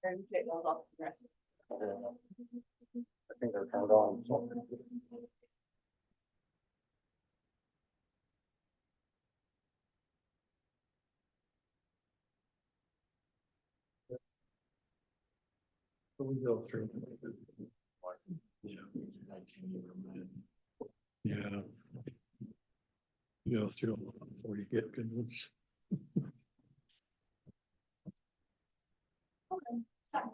And take those off the rest. I think they're turned on. So. We go through. Yeah. You go through before you get convinced. Okay,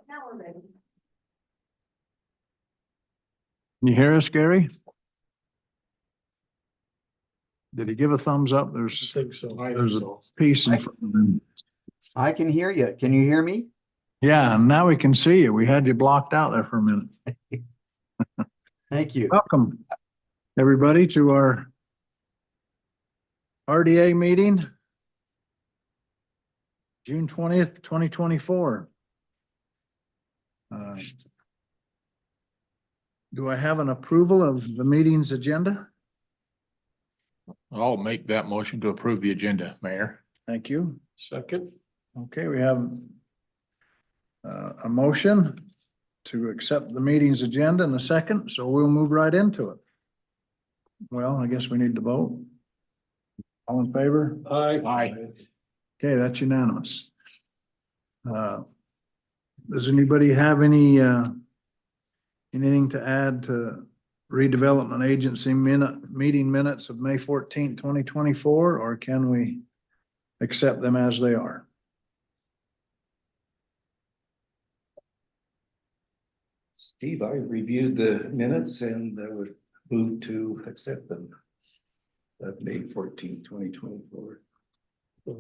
now we're ready. Can you hear us, Gary? Did he give a thumbs up? There's think so. there's a piece in front of him. I can hear you. Can you hear me? Yeah, and now we can see you. We had you blocked out there for a minute. Thank you. Welcome, everybody, to our RDA meeting. June 20th, 2024. Do I have an approval of the meeting's agenda? I'll make that motion to approve the agenda, Mayor. Thank you. Second. Okay, we have a motion to accept the meeting's agenda in a second, so we'll move right into it. Well, I guess we need to vote. All in favor? Aye. Okay, that's unanimous. Does anybody have anything to add to redevelopment agency meeting minutes of May 14th, 2024, or can we accept them as they are? Steve, I reviewed the minutes and I would move to accept them. May 14th, 2024.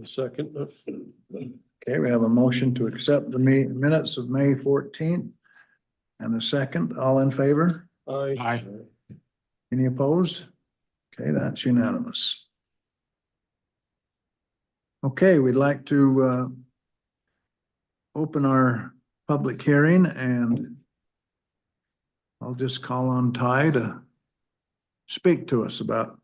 Second. Okay, we have a motion to accept the minutes of May 14th and a second. All in favor? Aye. Any opposed? Okay, that's unanimous. Okay, we'd like to open our public hearing, and I'll just call on Ty to speak to us about.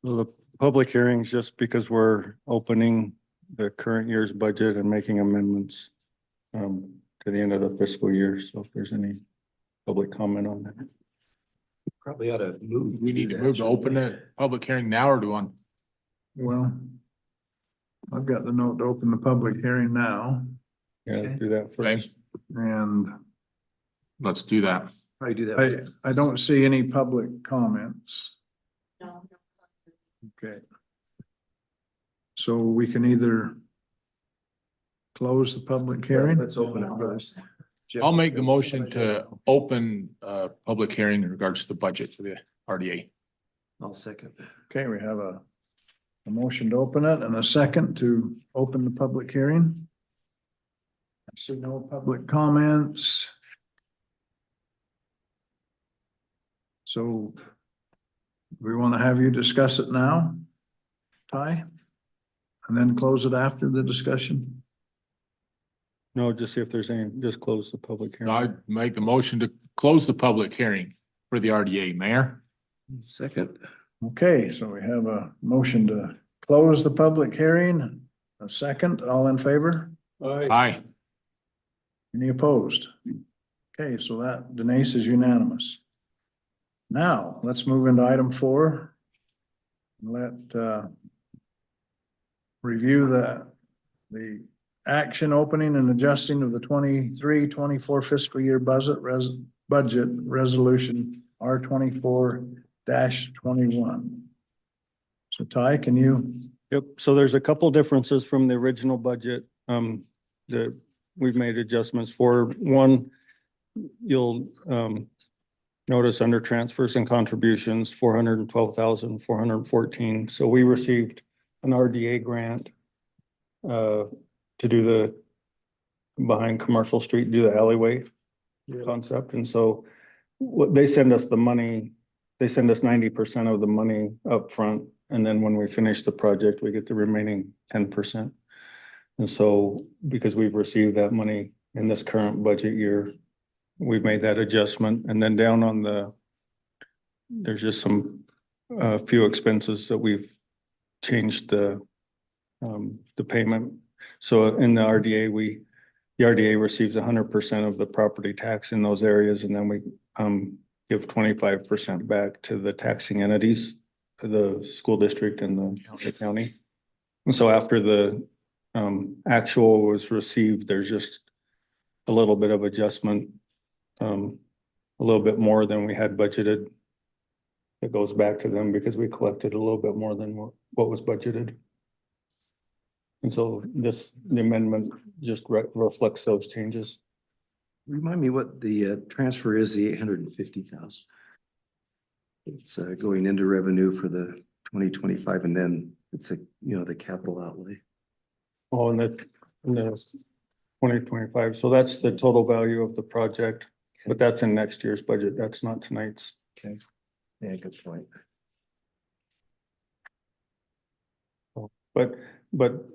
Well, the public hearings, just because we're opening the current year's budget and making amendments to the end of the fiscal year. So if there's any public comment on that. Probably ought to move. We need to move to open the public hearing now or do on? Well, I've got the note to open the public hearing now, Yeah, Okay. do that Okay, first. and let's do that. Probably do that. I don't see any public comments. No. Okay. So we can either close the public hearing. Let's open it first. Jeff. I'll make the motion to open public hearing in regards to the budget for the RDA. I'll second. Okay, we have a motion to open it and a second to open the public hearing. I see no public comments. So we want to have you discuss it now, Ty? And then close it after the discussion? No, just see if there's any, just close the public hearing. I make the motion to close the public hearing for the RDA, Mayor. Second. Okay, so we have a motion to close the public hearing. A second, all in favor? Aye. Any opposed? Okay, so that, Denise, is unanimous. Now, let's move into item 4. Let review the action opening and adjusting of the 23-24 fiscal year budget resolution R24-21. So Ty, can you? Yep, so there's a couple differences from the original budget that we've made adjustments for. One, you'll notice under transfers and contributions, 412,414. So we received an RDA grant to do the behind Commercial Street, do the alleyway concept. And so what they send us the money, they send us 90% of the money up front. And then when we finish the project, we get the remaining 10%. And so because we've received that money in this current budget year, we've made that adjustment. And then down on there's just some few expenses that we've changed the payment. So in the RDA, the RDA receives 100% of the property tax in those areas, and then we give 25% back to the taxing entities, the school district and the county. And so after the actual was received, there's just a little bit of adjustment, a little bit more than we had budgeted. It goes back to them because we collected a little bit more than what was budgeted. And so the amendment just reflects those changes. Remind me what the transfer is, the 850,000. It's going into revenue for the 2025, and then it's the capital outlay. Oh, and that's 2025. So that's the total value of the project, but that's in next year's budget. That's not tonight's. Okay. Yeah, good point. But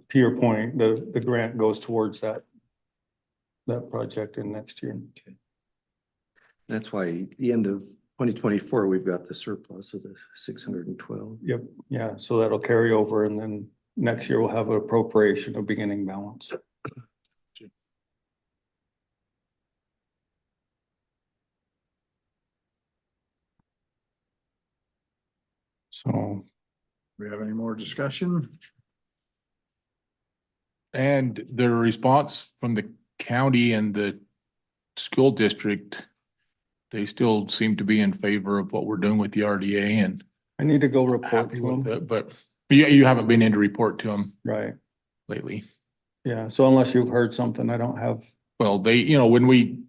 to your point, the grant goes towards that project in next year. That's why the end of 2024, we've got the surplus of the 612. Yep, yeah, so that'll carry over, and then next year we'll have an appropriation of beginning balance. So, Do we have any more discussion? And the response from the county and the school district, they still seem to be in favor of what we're doing with the RDA and I need to go report happy to with them, it, but you haven't been in to report to them right? lately. Yeah, so unless you've heard something, I don't have, Well, they, when you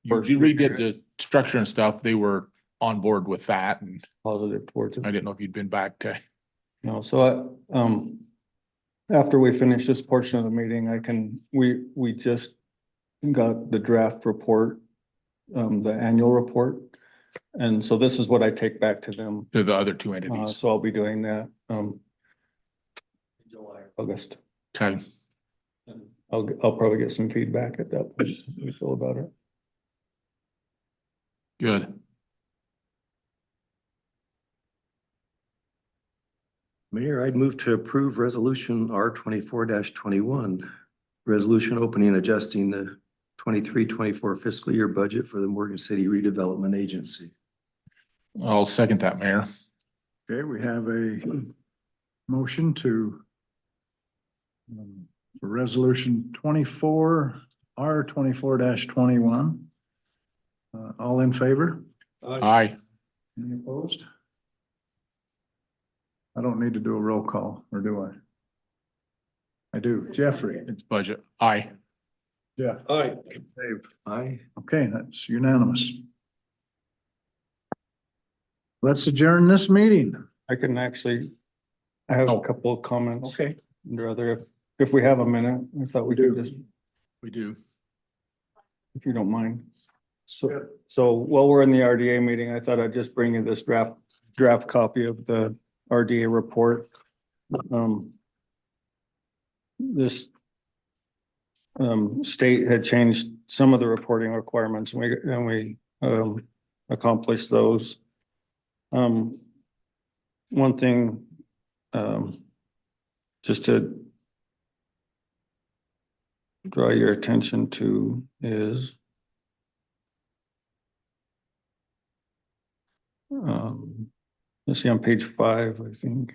First redid the structure and stuff, they were on board with that, and positive towards it. I didn't know if you'd been back to. No, so after we finish this portion of the meeting, we just got the draft report, the annual report. And so this is what I take back to them. To the other two entities. So I'll be doing that, July, August. Okay, I'll probably get some feedback at that point, we feel about it. good. Mayor, I'd move to approve resolution R 24-21. Resolution opening and adjusting the 23-24 fiscal year budget for the Morgan City Redevelopment Agency. I'll second that, Mayor. Okay, we have a motion to for resolution 24, R 24-21. All in favor? Aye. Any opposed? I don't need to do a roll call, or do I? I do. Jeffrey? It's budget. Aye. Yeah. Aye. Dave? Aye. Okay, that's unanimous. Let's adjourn this meeting. I can actually, I have a Oh. couple of comments. Okay. Rather, if we have a minute, I thought we could just, We do. if you don't mind. So while we're in the RDA meeting, I thought I'd just bring you this draft copy of the RDA report. This state had changed some of the reporting requirements, and we accomplished those. One thing, just to draw your attention to is let's see, on page 5, I think.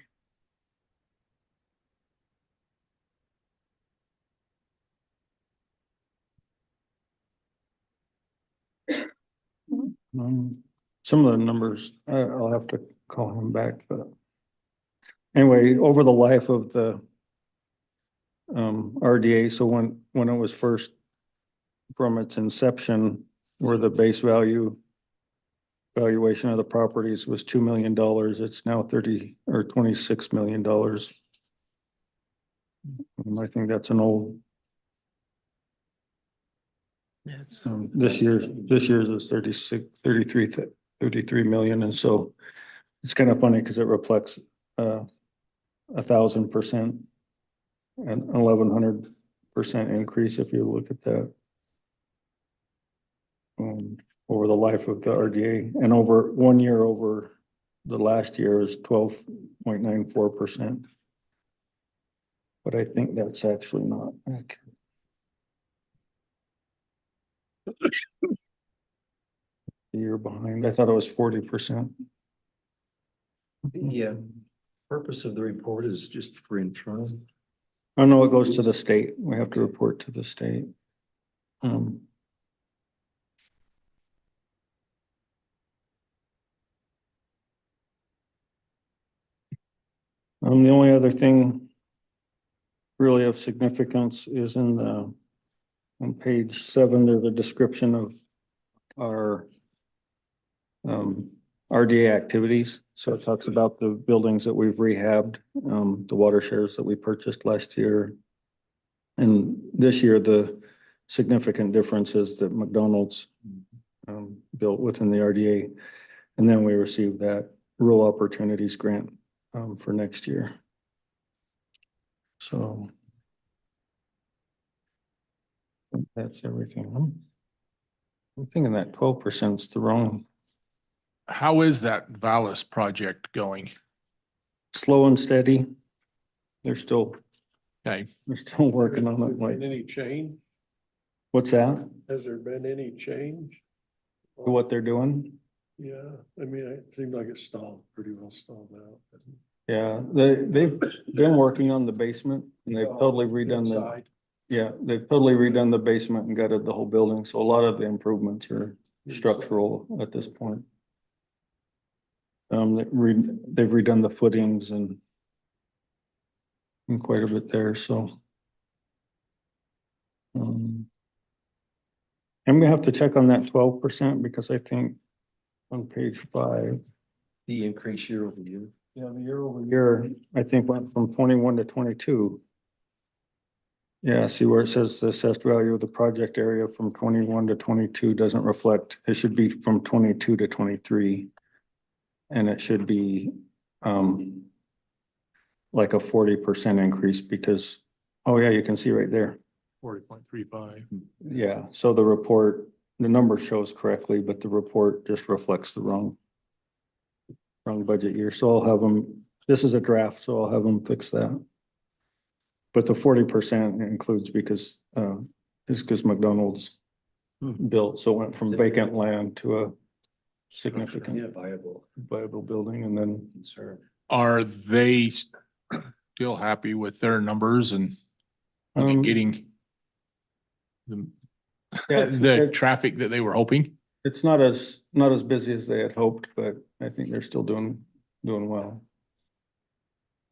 Some of the numbers, I'll have to call him back, but anyway, over the life of the RDA, so when it was first from its inception, where the base valuation of the properties was $2 million, it's now $26 million. I think that's an old, Yes. this year's is 33 million. And so it's kind of funny because it reflects 1,000% and 1,100% increase if you look at that. Over the life of the RDA, and over 1 year over the last year is 12.94%. But I think that's actually not accurate. A year behind. I thought it was 40%. The purpose of the report is just for internal. I know it goes to the state. We have to report to the state. Um, the only other thing really of significance is in the, on page 7, there's a description of our RDA activities. So it talks about the buildings that we've rehabbed, the water shares that we purchased last year. And this year, the significant difference is that McDonald's built within the RDA. And then we received that Rural Opportunities Grant for next year. So I think that's everything. I'm thinking that 12% is the wrong, How is that Vallis project going? slow and steady. They're still Okay, working on Has it. there Like, been any change? what's that? Has there been any change? What they're doing? Yeah, I mean, it seemed like it's stalled, pretty well stalled out. Yeah, they've been working on the basement and they've totally redone the, Inside. yeah, they've totally redone the basement and gutted the whole building. So a lot of the improvements are structural at this point. They've redone the footings and quite a bit there, so. I'm gonna have to check on that 12% because I think on page 5, The increase year over year. yeah, the year over year, I think went from 21 to 22. Yeah, see where it says the assessed value of the project area from 21 to 22 doesn't reflect, it should be from 22 to 23. And it should be, like a 40% increase because, oh yeah, you can see right there. 40.35. Yeah, so the report, the number shows correctly, but the report just reflects the wrong budget year. So I'll have them, this is a draft, so I'll have them fix that. But the 40% includes because, is because McDonald's built, so it went from vacant land to a significant Yeah, viable viable building and then. concern. Are they still happy with their numbers and are they getting the, Yeah, the traffic that they were hoping? it's not as busy as they had hoped, but I think they're still doing well.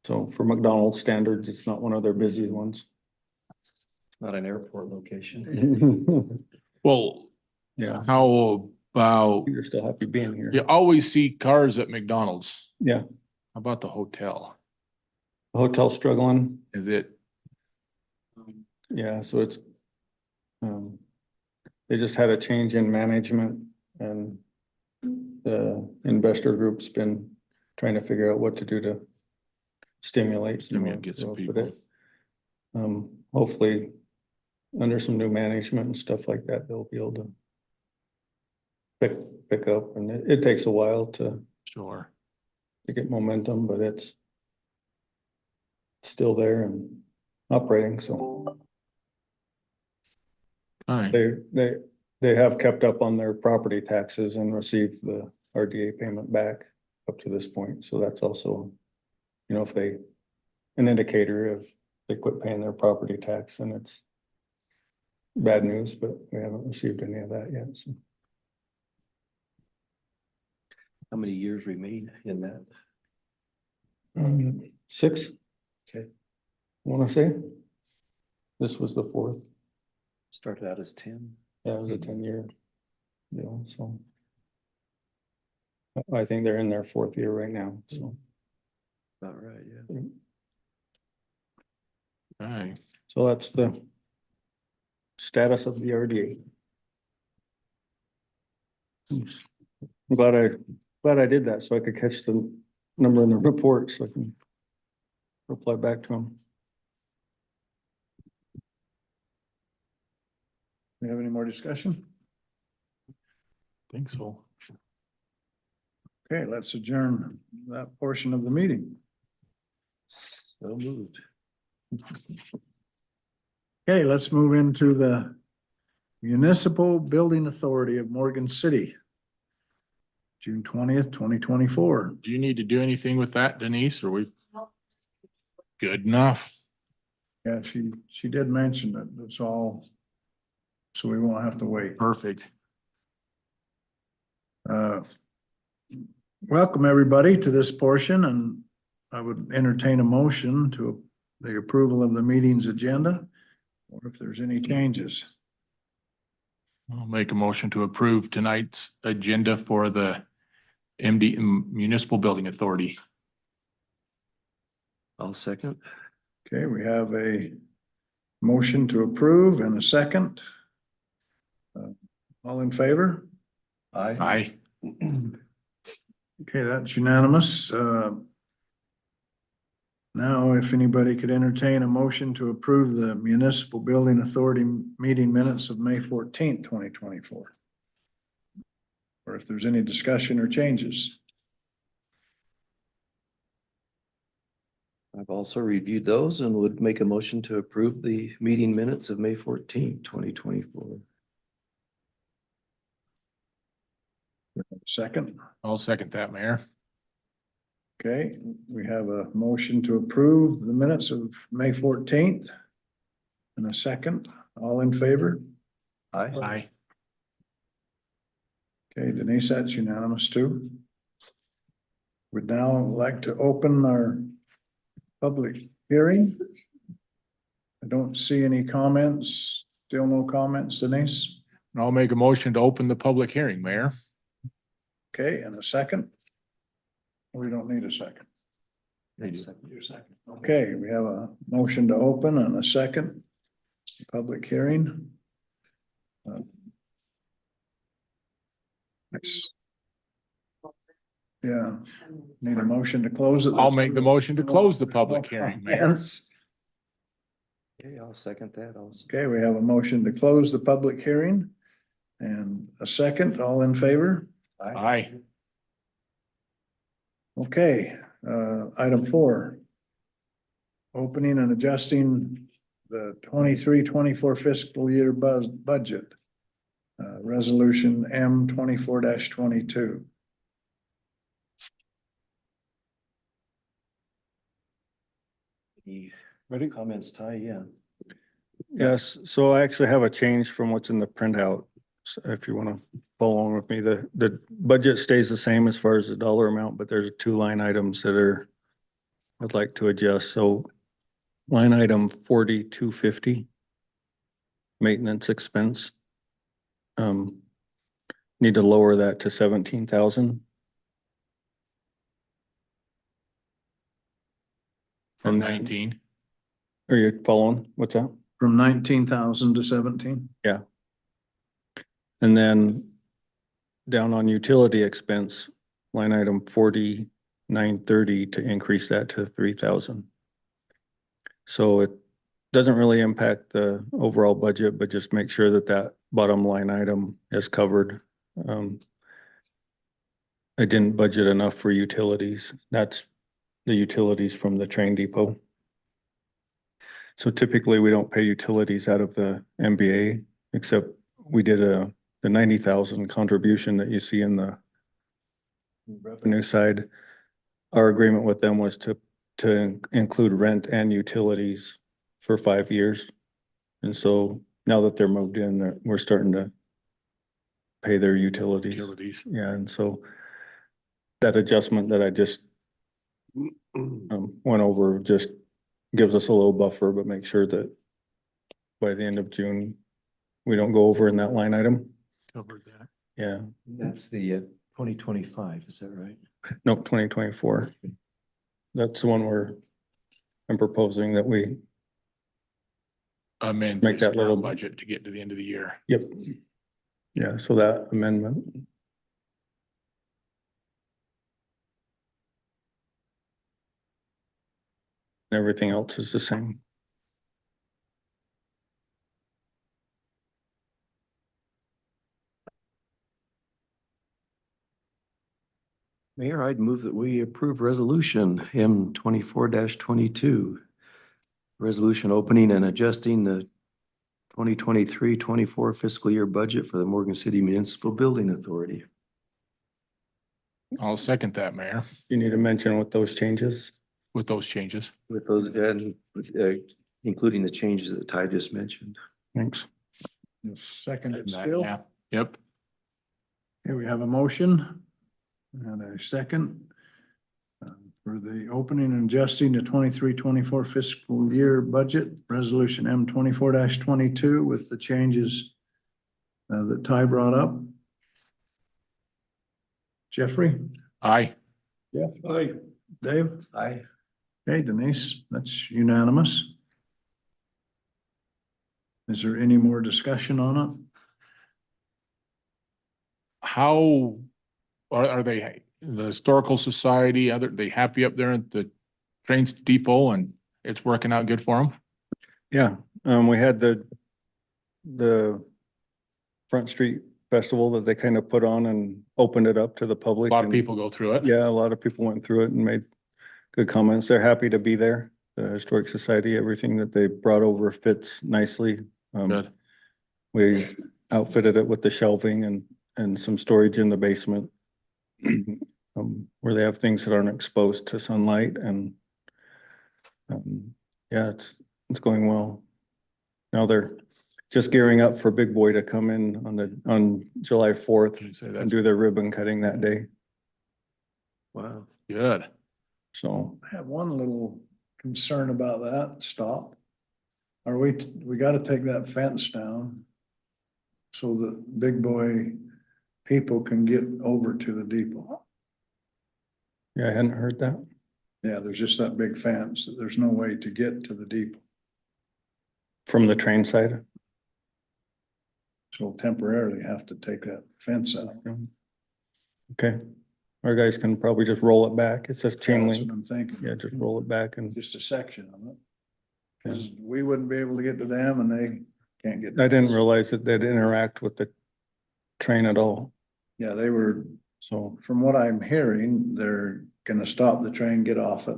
So for McDonald's standards, it's not one of their busy ones. It's not an airport location. Well, Yeah, how about, you're still happy being here. you always see cars at McDonald's. Yeah, How about the hotel? hotel struggling. Is it? Yeah, so it's, they just had a change in management and the investor group's been trying to figure out what to do to stimulate. some more Get some growth, but people. it, hopefully under some new management and stuff like that, they'll be able to pick up and it takes a while to Sure. get momentum, but it's still there and operating, so. Fine. They have kept up on their property taxes and received the RDA payment back up to this point. So that's also, you know, if they, an indicator of they quit paying their property tax and it's bad news, but we haven't received any of that yet. So How many years remain in that? 6. Okay. Want to say? This was the 4th. Started out as 10. Yeah, it was a 10-year deal, so. I think they're in their 4th year right now, so. About right, yeah. Right. So that's the status of the RDA. I'm glad I did that so I could catch the number in the report so I can reply back to them. We have any more discussion? Think so. Okay, let's adjourn that portion of the meeting. So moved. Okay, let's move into the Municipal Building Authority of Morgan City. June 20th, 2024. Do you need to do anything with that, Denise, or we Nope. good enough? Yeah, she did mention that. That's all. So we won't have to wait. Perfect. Welcome, everybody, to this portion, and I would entertain a motion to the approval of the meeting's agenda, or if there's any changes. I'll make a motion to approve tonight's agenda for the Municipal Building Authority. I'll second. Okay, we have a motion to approve and a second. All in favor? Aye. Okay, that's unanimous. Now, if anybody could entertain a motion to approve the Municipal Building Authority meeting minutes of May 14th, 2024. Or if there's any discussion or changes. I've also reviewed those and would make a motion to approve the meeting minutes of May 14th, 2024. Second, I'll second that, Mayor. okay, we have a motion to approve the minutes of May 14th. And a second, all in favor? Aye. Okay, Denise, that's unanimous too. Would now like to open our public hearing. I don't see any comments, still no comments, Denise. I'll make a motion to open the public hearing, Mayor. Okay, and a second? We don't need a second. Okay, we have a motion to open and a second. Public hearing. Yeah, need a motion to close it. I'll make the motion to close the public hearing, Mayor. Yes. Okay, I'll second that also. Okay, we have a motion to close the public hearing and a second, all in favor? Aye. Okay, item 4. Opening and adjusting the 23-24 fiscal year budget. Resolution M 24-22. Any Ready? comments, Ty? Yeah. Yes, so I actually have a change from what's in the printout. So if you want to follow along with me, the budget stays the same as far as the dollar amount, but there's 2 line items that I'd like to adjust. So line item 4250, maintenance expense. Need to lower that to 17,000. From 19. Are you following? What's that? From 19,000 to 17. And then down on utility expense, line item 4930 to increase that to 3,000. So it doesn't really impact the overall budget, but just make sure that that bottom line item is covered. I didn't budget enough for utilities. That's the utilities from the train depot. So typically we don't pay utilities out of the MBA, except we did the 90,000 contribution that you see in the revenue side. Our agreement with them was to include rent and utilities for 5 years. And so now that they're moved in, we're starting to pay their utilities. Utilities. Yeah, and so that adjustment that I just went over just gives us a little buffer, but make sure that by the end of June, we don't go over in that line item. Covered that. Yeah, That's the 2025, is that right? nope, 2024. That's the one I'm proposing that we, Amend Make this that little- current budget to get to the end of the year. yep. Yeah, so that amendment. Everything else is the same. Mayor, I'd move that we approve resolution M 24-22. resolution opening and adjusting the 2023-24 fiscal year budget for the Morgan City Municipal Building Authority. I'll second that, Mayor, You need to mention with those changes. with those changes. With those, and including the changes that Ty just mentioned. Thanks. Second it That, still. yeah. Yep. Here we have a motion and a second for the opening and adjusting the 23-24 fiscal year budget, resolution M 24-22 with the changes that Ty brought up. Jeffrey? Aye. Jeff? Aye. Dave? Aye. Okay, Denise, that's unanimous. Is there any more discussion on it? How are they, the Historical Society, they happy up there at the train depot and it's working out good for them? Yeah, we had the Front Street Festival that they kind of put on and opened it up to the A public. lot of and- people go through it. Yeah, a lot of people went through it and made good comments. They're happy to be there. The Historic Society, everything that they brought over fits nicely. Good. We outfitted it with the shelving and some storage in the basement. Where they have things that aren't exposed to sunlight and yeah, it's going well. Now they're just gearing up for Big Boy to come in on July 4th I'd say and that's do their ribbon cutting that day. Wow. good. So I have one little concern about that. Stop. We gotta take that fence down so that Big Boy people can get over to the depot. yeah, I hadn't heard that. Yeah, there's just that big fence that there's no way to get to the depot. From the train side. So we'll temporarily have to take that fence out. Okay, our guys can probably just roll it back. It's just chain That's link. what I'm thinking. Yeah, just roll it back and Just a section of it. Cause we wouldn't be able to get to them and they can't get. to I didn't us. realize that they'd interact with the train at all. Yeah, they were, So, from what I'm hearing, they're gonna stop the train, get off it.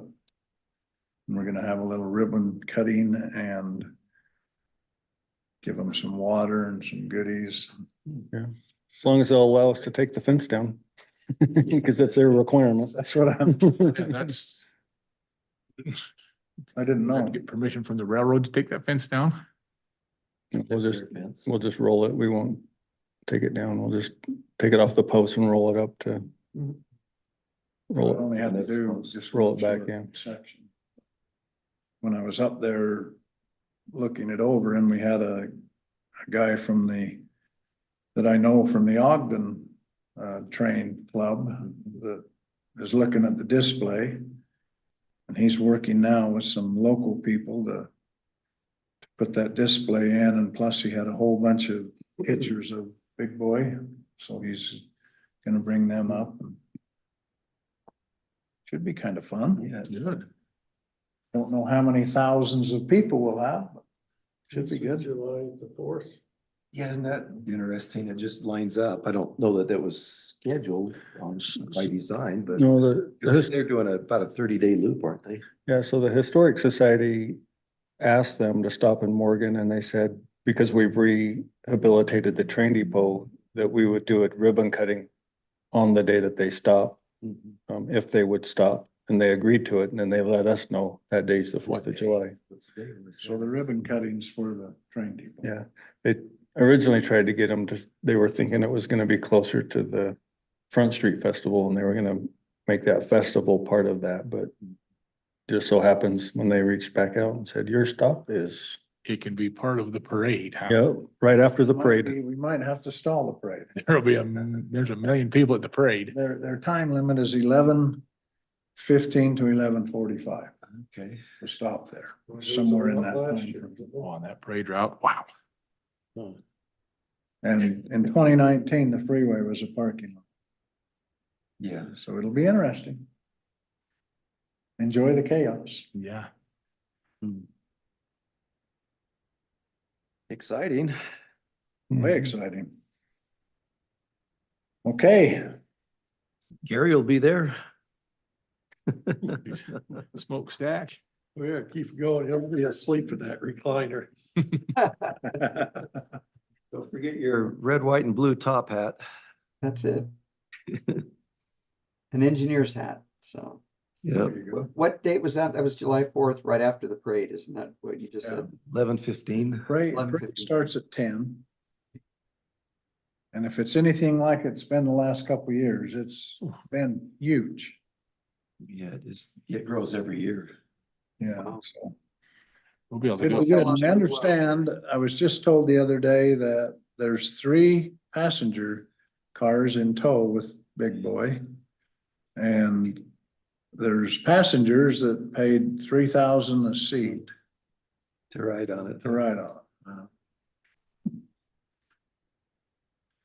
And we're gonna have a little ribbon cutting and give them some water and some goodies. as long as they'll allow us to take the fence down. Because that's their requirement. That's what I'm, Yeah, that's. I didn't know. Get permission from the railroad to take that fence down? We'll just roll it. We won't take it down. We'll just take it off the post and roll it up to. All Roll we it, have to do is just roll it back short in. Section. When I was up there looking it over and we had a guy from that I know from the Ogden train club that is looking at the display. And he's working now with some local people to put that display in, and plus he had a whole bunch of pictures of Big Boy, so he's gonna bring them up. Should be kind of fun. Yeah. Good. Don't know how many thousands of people we'll have, but should be good. July the 4th. Yeah, isn't that interesting? It just lines up. I don't know that that was scheduled by design, but No, the, because they're doing about a 30-day loop, aren't they? yeah, so the Historic Society asked them to stop in Morgan and they said, because we've rehabilitated the train depot, that we would do it ribbon cutting on the day that they stop, if they would stop. And they agreed to it and then they let us know that day's the 4th of July. So the ribbon cuttings for the train depot. Yeah, they originally tried to get them to, they were thinking it was gonna be closer to the Front Street Festival and they were gonna make that festival part of that, but just so happens when they reached back out and said, your stop is, It can be part of the parade. Huh? yeah, right after the Might parade. be- We might have to stall the parade. There'll be there's a million people at the parade. Their time limit is 11:15 to 11:45 Okay. to stop there, somewhere in that time frame. On that parade route. Wow. And in 2019, the freeway was a parking lot, Yeah. so it'll be interesting. Enjoy the chaos. Yeah. Exciting. Way exciting. Okay, Gary will be there. Smokestack. Yeah, keep going. He'll be asleep in that recliner. Don't forget your red, white and blue top hat. That's it. An engineer's hat, so. Yeah, There you go. What date was that? That was July 4th, right after the parade, isn't that what you just Yeah. said? 11:15. Parade 11:15. starts at 10. And if it's anything like it's been the last couple of years, it's been huge. Yeah, it grows every year. Yeah, Wow. so. We'll be able to It'll go. be good. And I understand, I was just told the other day that there's 3 passenger cars in tow with Big Boy. And there's passengers that paid 3,000 a seat To ride on it. to ride on.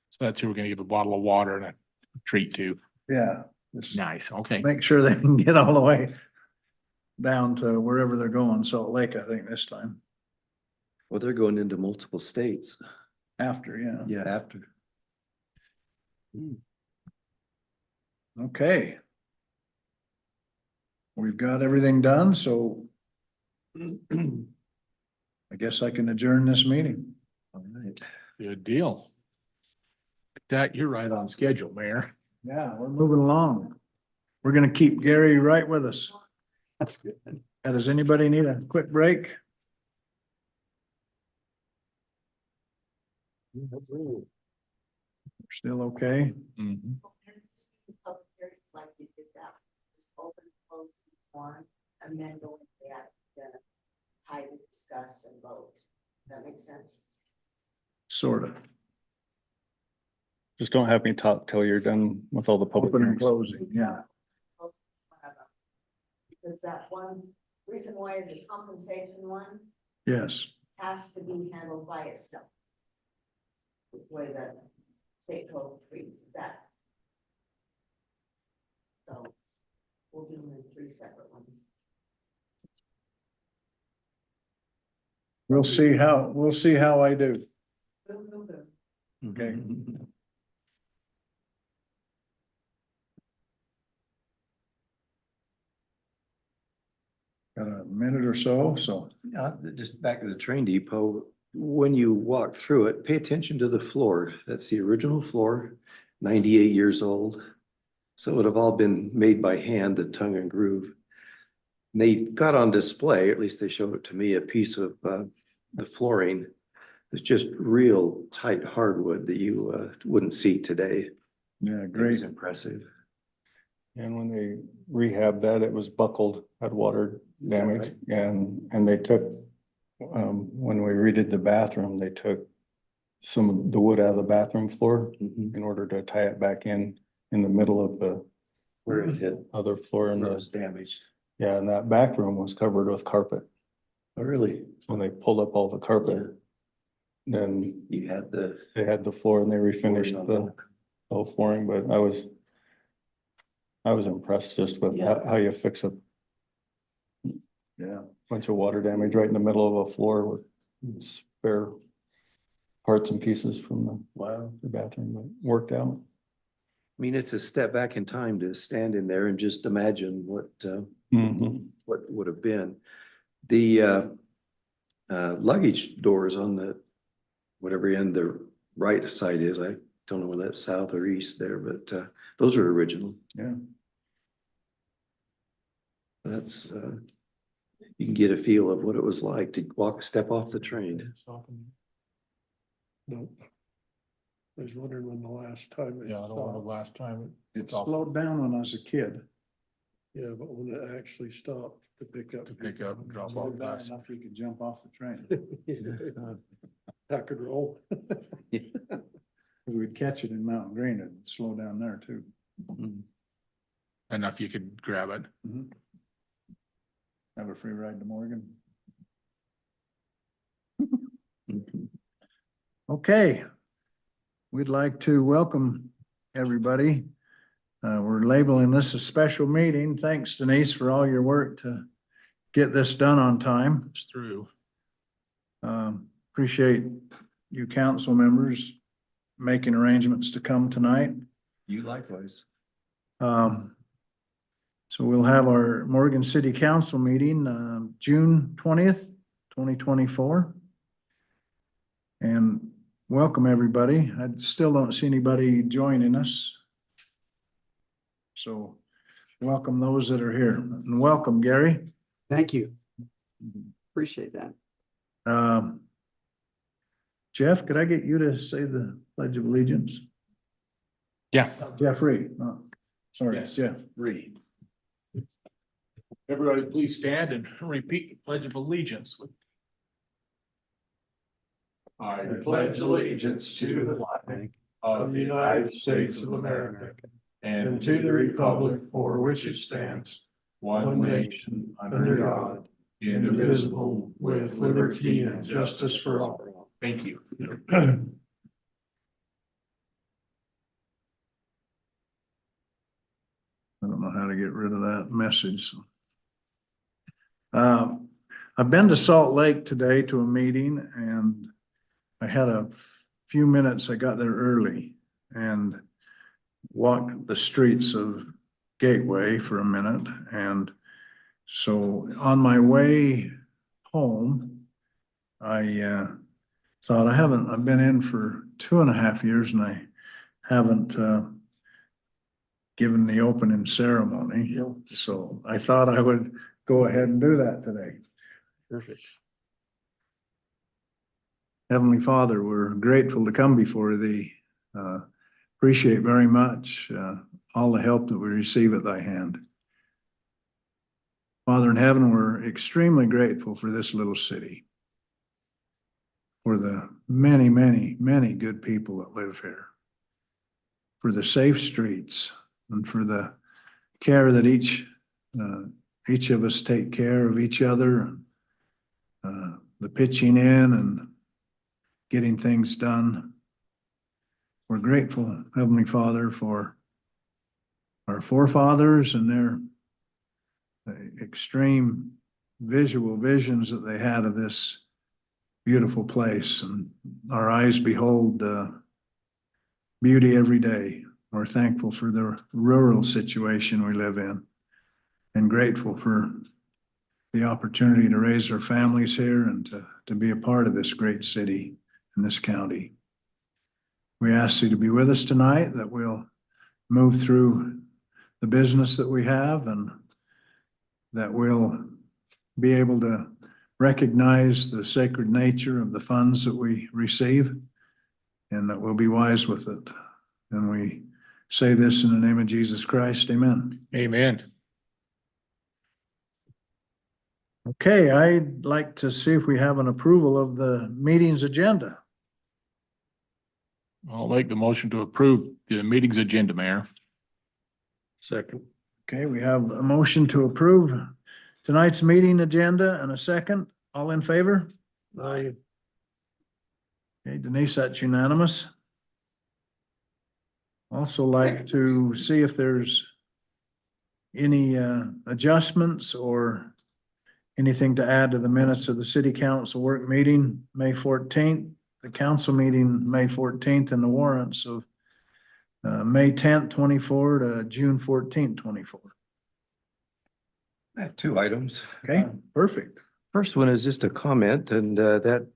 So that's who we're gonna give a bottle of water and a treat to. Yeah, just Nice, okay. make sure they can get all the way down to wherever they're going, Salt Lake, I think this time, Well, they're going into multiple states. after, yeah. Yeah, after. Okay. We've got everything done, so I guess I can adjourn this meeting. All right. Good deal. That, you're right on schedule, Mayor. Yeah, we're moving along. We're gonna keep Gary right with us. That's good. Does anybody need a quick break? Still okay? Mhm. Public hearings like you did that, just open, close, one, and then go into that, how to discuss and vote. Does that make sense? Sorta. Just don't have me talk till you're done with all the public Open and hearings. closing, yeah. Because that one, reason why is a compensation one Yes. has to be handled by itself. The way the state code treats that. So we'll do them in 3 separate ones. We'll see how I do. Okay. Got a minute or so. Just back to the train depot, when you walk through it, pay attention to the floor. That's the original floor, 98 years old. So it would have all been made by hand, the tongue and groove. And they got on display, at least they showed it to me, a piece of the flooring. It's just real tight hardwood that you wouldn't see today. Yeah, It great. was impressive. And when they rehabbed that, it was buckled, had water Is that damage, right? and they took, when we redid the bathroom, they took some of the wood out of the bathroom floor Mhm. in order to tie it back in the middle of the Where it hit, other floor and where it the, was damaged. yeah, and that back room was covered with carpet. Oh, really? When they pulled up all the carpet, then You had the. they had the floor and they refinished flooring on the whole flooring, but I was impressed just with Yeah. how you fix a Yeah. bunch of water damage right in the middle of a floor with spare parts and pieces from Wow. the bathroom, but worked out. I mean, it's a step back in time to stand in there and just imagine what would have been. The luggage doors on the, whatever end the right side is, I don't know whether that's south or east there, but those are original. Yeah. That's, you can get a feel of what it was like to step off the train. Nope. I was wondering when the last time. Yeah, I don't know the last time. It slowed down when I was a kid. Yeah, but when it actually stopped to pick up. To pick up and drop off. Slowed down enough you could jump off the train. Tuck and roll. We'd catch it in Mountain Green, it'd slow down there too. Mhm. Enough you could grab it. Mhm. Have a free ride to Morgan. Mhm. Okay. We'd like to welcome everybody. We're labeling this a special meeting. Thanks Denise for all your work to get this done on time. It's through. Appreciate you council members making arrangements to come tonight. You likewise. So we'll have our Morgan City Council meeting, June 20th, 2024. And welcome, everybody. I still don't see anybody joining us. So welcome those that are here, and welcome, Gary. Thank you. Appreciate that. Jeff, could I get you to say the Pledge of Allegiance? Yeah. Jeffrey, sorry, Yes. Jeff. Read. Everybody, please stand and repeat the Pledge of Allegiance. I pledge allegiance to the flag of the United States of America and to the republic for which it stands, one nation under God, indivisible, with liberty and justice for all. Thank you. I don't know how to get rid of that message. I've been to Salt Lake today to a meeting, and I had a few minutes. I got there early and walked the streets of Gateway for a minute. And so on my way home, I thought I've been in for 2.5 years, and I haven't given the opening ceremony. So I thought I would go ahead and do that today. Perfect. Heavenly Father, we're grateful to come before thee. Appreciate very much all the help that we receive at thy hand. Father in heaven, we're extremely grateful for this little city, for the many, many, many good people that live here, for the safe streets, and for the care that each of us take care of each other, and the pitching in and getting things done. We're grateful, Heavenly Father, for our forefathers and their extreme visual visions that they had of this beautiful place, and our eyes behold beauty every day. We're thankful for the rural situation we live in, and grateful for the opportunity to raise our families here and to be a part of this great city in this county. We ask you to be with us tonight, that we'll move through the business that we have, and that we'll be able to recognize the sacred nature of the funds that we receive, and that we'll be wise with it. And we say this in the name of Jesus Christ, amen. Amen. Okay, I'd like to see if we have an approval of the meeting's agenda. I'll make the motion to approve the meeting's agenda, Mayor. Second. Okay, we have a motion to approve tonight's meeting agenda and a second. All in favor? Aye. Okay, Denise, that's unanimous. Also like to see if there's any adjustments or anything to add to the minutes of the city council work meeting, May 14th, the council meeting, May 14th, and the warrants of May 10th, 24 to June 14th, 24. I have two items. Okay, perfect. First one is just a comment, and that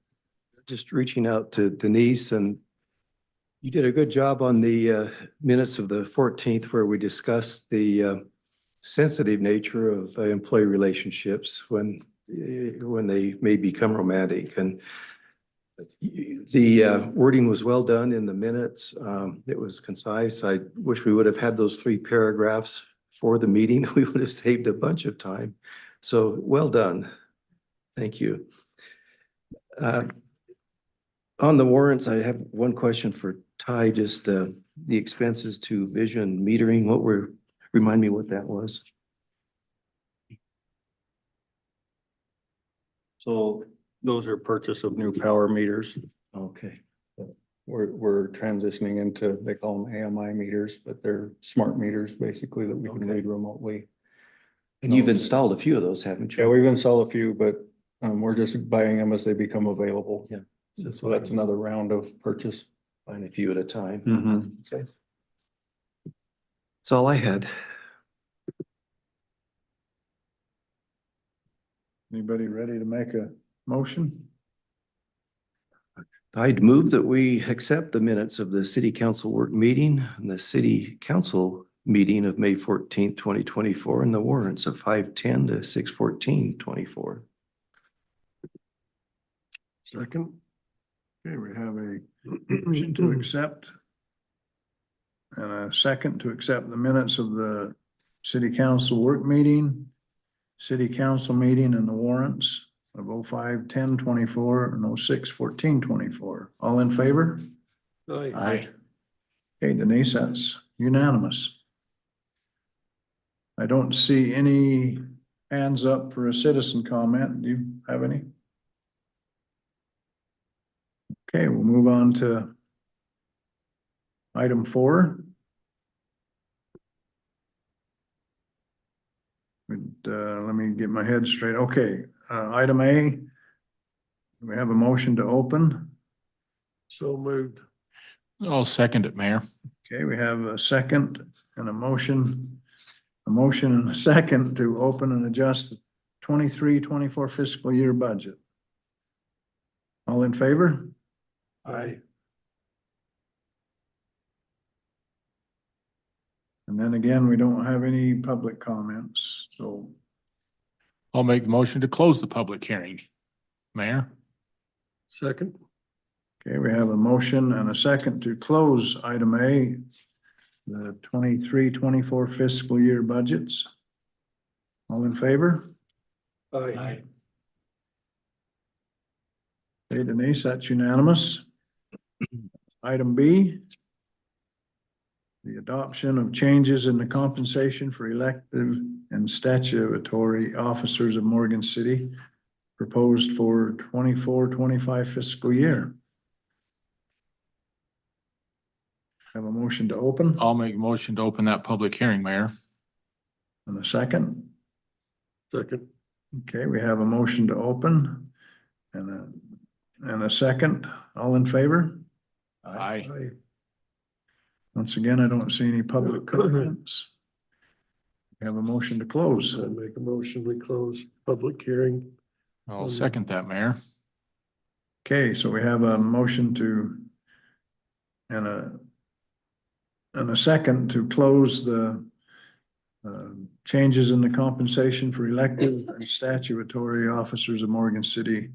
just reaching out to Denise, and you did a good job on the minutes of the 14th, where we discussed the sensitive nature of employee relationships when they may become romantic. And the wording was well done in the minutes. It was concise. I wish we would have had those 3 paragraphs for the meeting. We would have saved a bunch of time. So well done. Thank you. On the warrants, I have one question for Ty, just the expenses to vision metering. Remind me what that was. So those are purchase of new power meters. Okay. We're transitioning into, they call them AMI meters, but they're smart meters basically that we can Okay. read remotely. And you've installed a few of those, haven't you? Yeah, we've installed a few, but we're just buying them as they become available. Yeah. So that's another round of purchase. Buying a few at a time. Mm-hmm. Okay. That's all I had. Anybody ready to make a motion? I'd move that we accept the minutes of the city council work meeting and the city council meeting of May 14th, 2024, and the warrants of 5/10 to 6/14/24. Second. Okay, we have a motion to accept. And a second to accept the minutes of the city council work meeting, city council meeting and the warrants of 05/10/24 and 06/14/24. All in favor? Aye. Okay, Denise, that's unanimous. I don't see any hands up for a citizen comment. Do you have any? Okay, we'll move on to item 4. Let me get my head straight. Okay, item A. We have a motion to open. So moved. I'll second it, Mayor. Okay, we have a second and a motion and a second to open and adjust the 23-24 fiscal year budget. All in favor? Aye. And then again, we don't have any public comments, so I'll make the motion to close the public hearing. Mayor? Second. okay, we have a motion and a second to close item A, the 23-24 fiscal year budgets. All in favor? Aye. Okay, Denise, that's unanimous. Item B, the adoption of changes in the compensation for elective and statutory officers of Morgan City proposed for 24-25 fiscal year. Have a motion to open I'll make a motion to open that public hearing, Mayor. and a second. Second. Okay, we have a motion to open and a second. All in favor? Aye. Once again, I don't see any public comments. We have a motion to close. Make a motion, we close public hearing. I'll second that, Mayor. Okay, so we have a motion to and a second to close the changes in the compensation for elected and statutory officers of Morgan City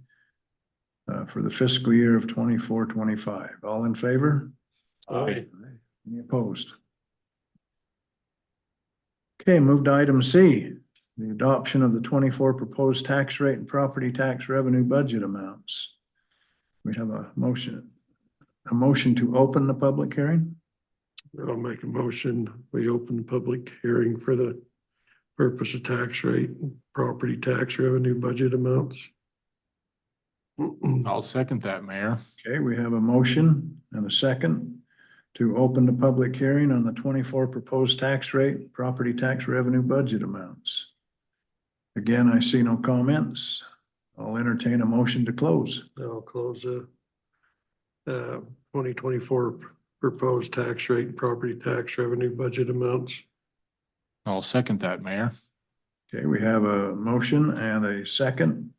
for the fiscal year of 24-25. All in favor? Aye. Any opposed? Okay, move to item C, the adoption of the 24 proposed tax rate and property tax revenue budget amounts. We have a motion to open the public hearing. I'll make a motion, we open the public hearing for the purpose of tax rate, and property tax revenue budget amounts. I'll second that, Mayor. Okay, we have a motion and a second to open the public hearing on the 24 proposed tax rate, property tax revenue budget amounts. Again, I see no comments. I'll entertain a motion to close. I'll close the 2024 proposed tax rate and property tax revenue budget amounts. I'll second that, Mayor. Okay, we have a motion and a second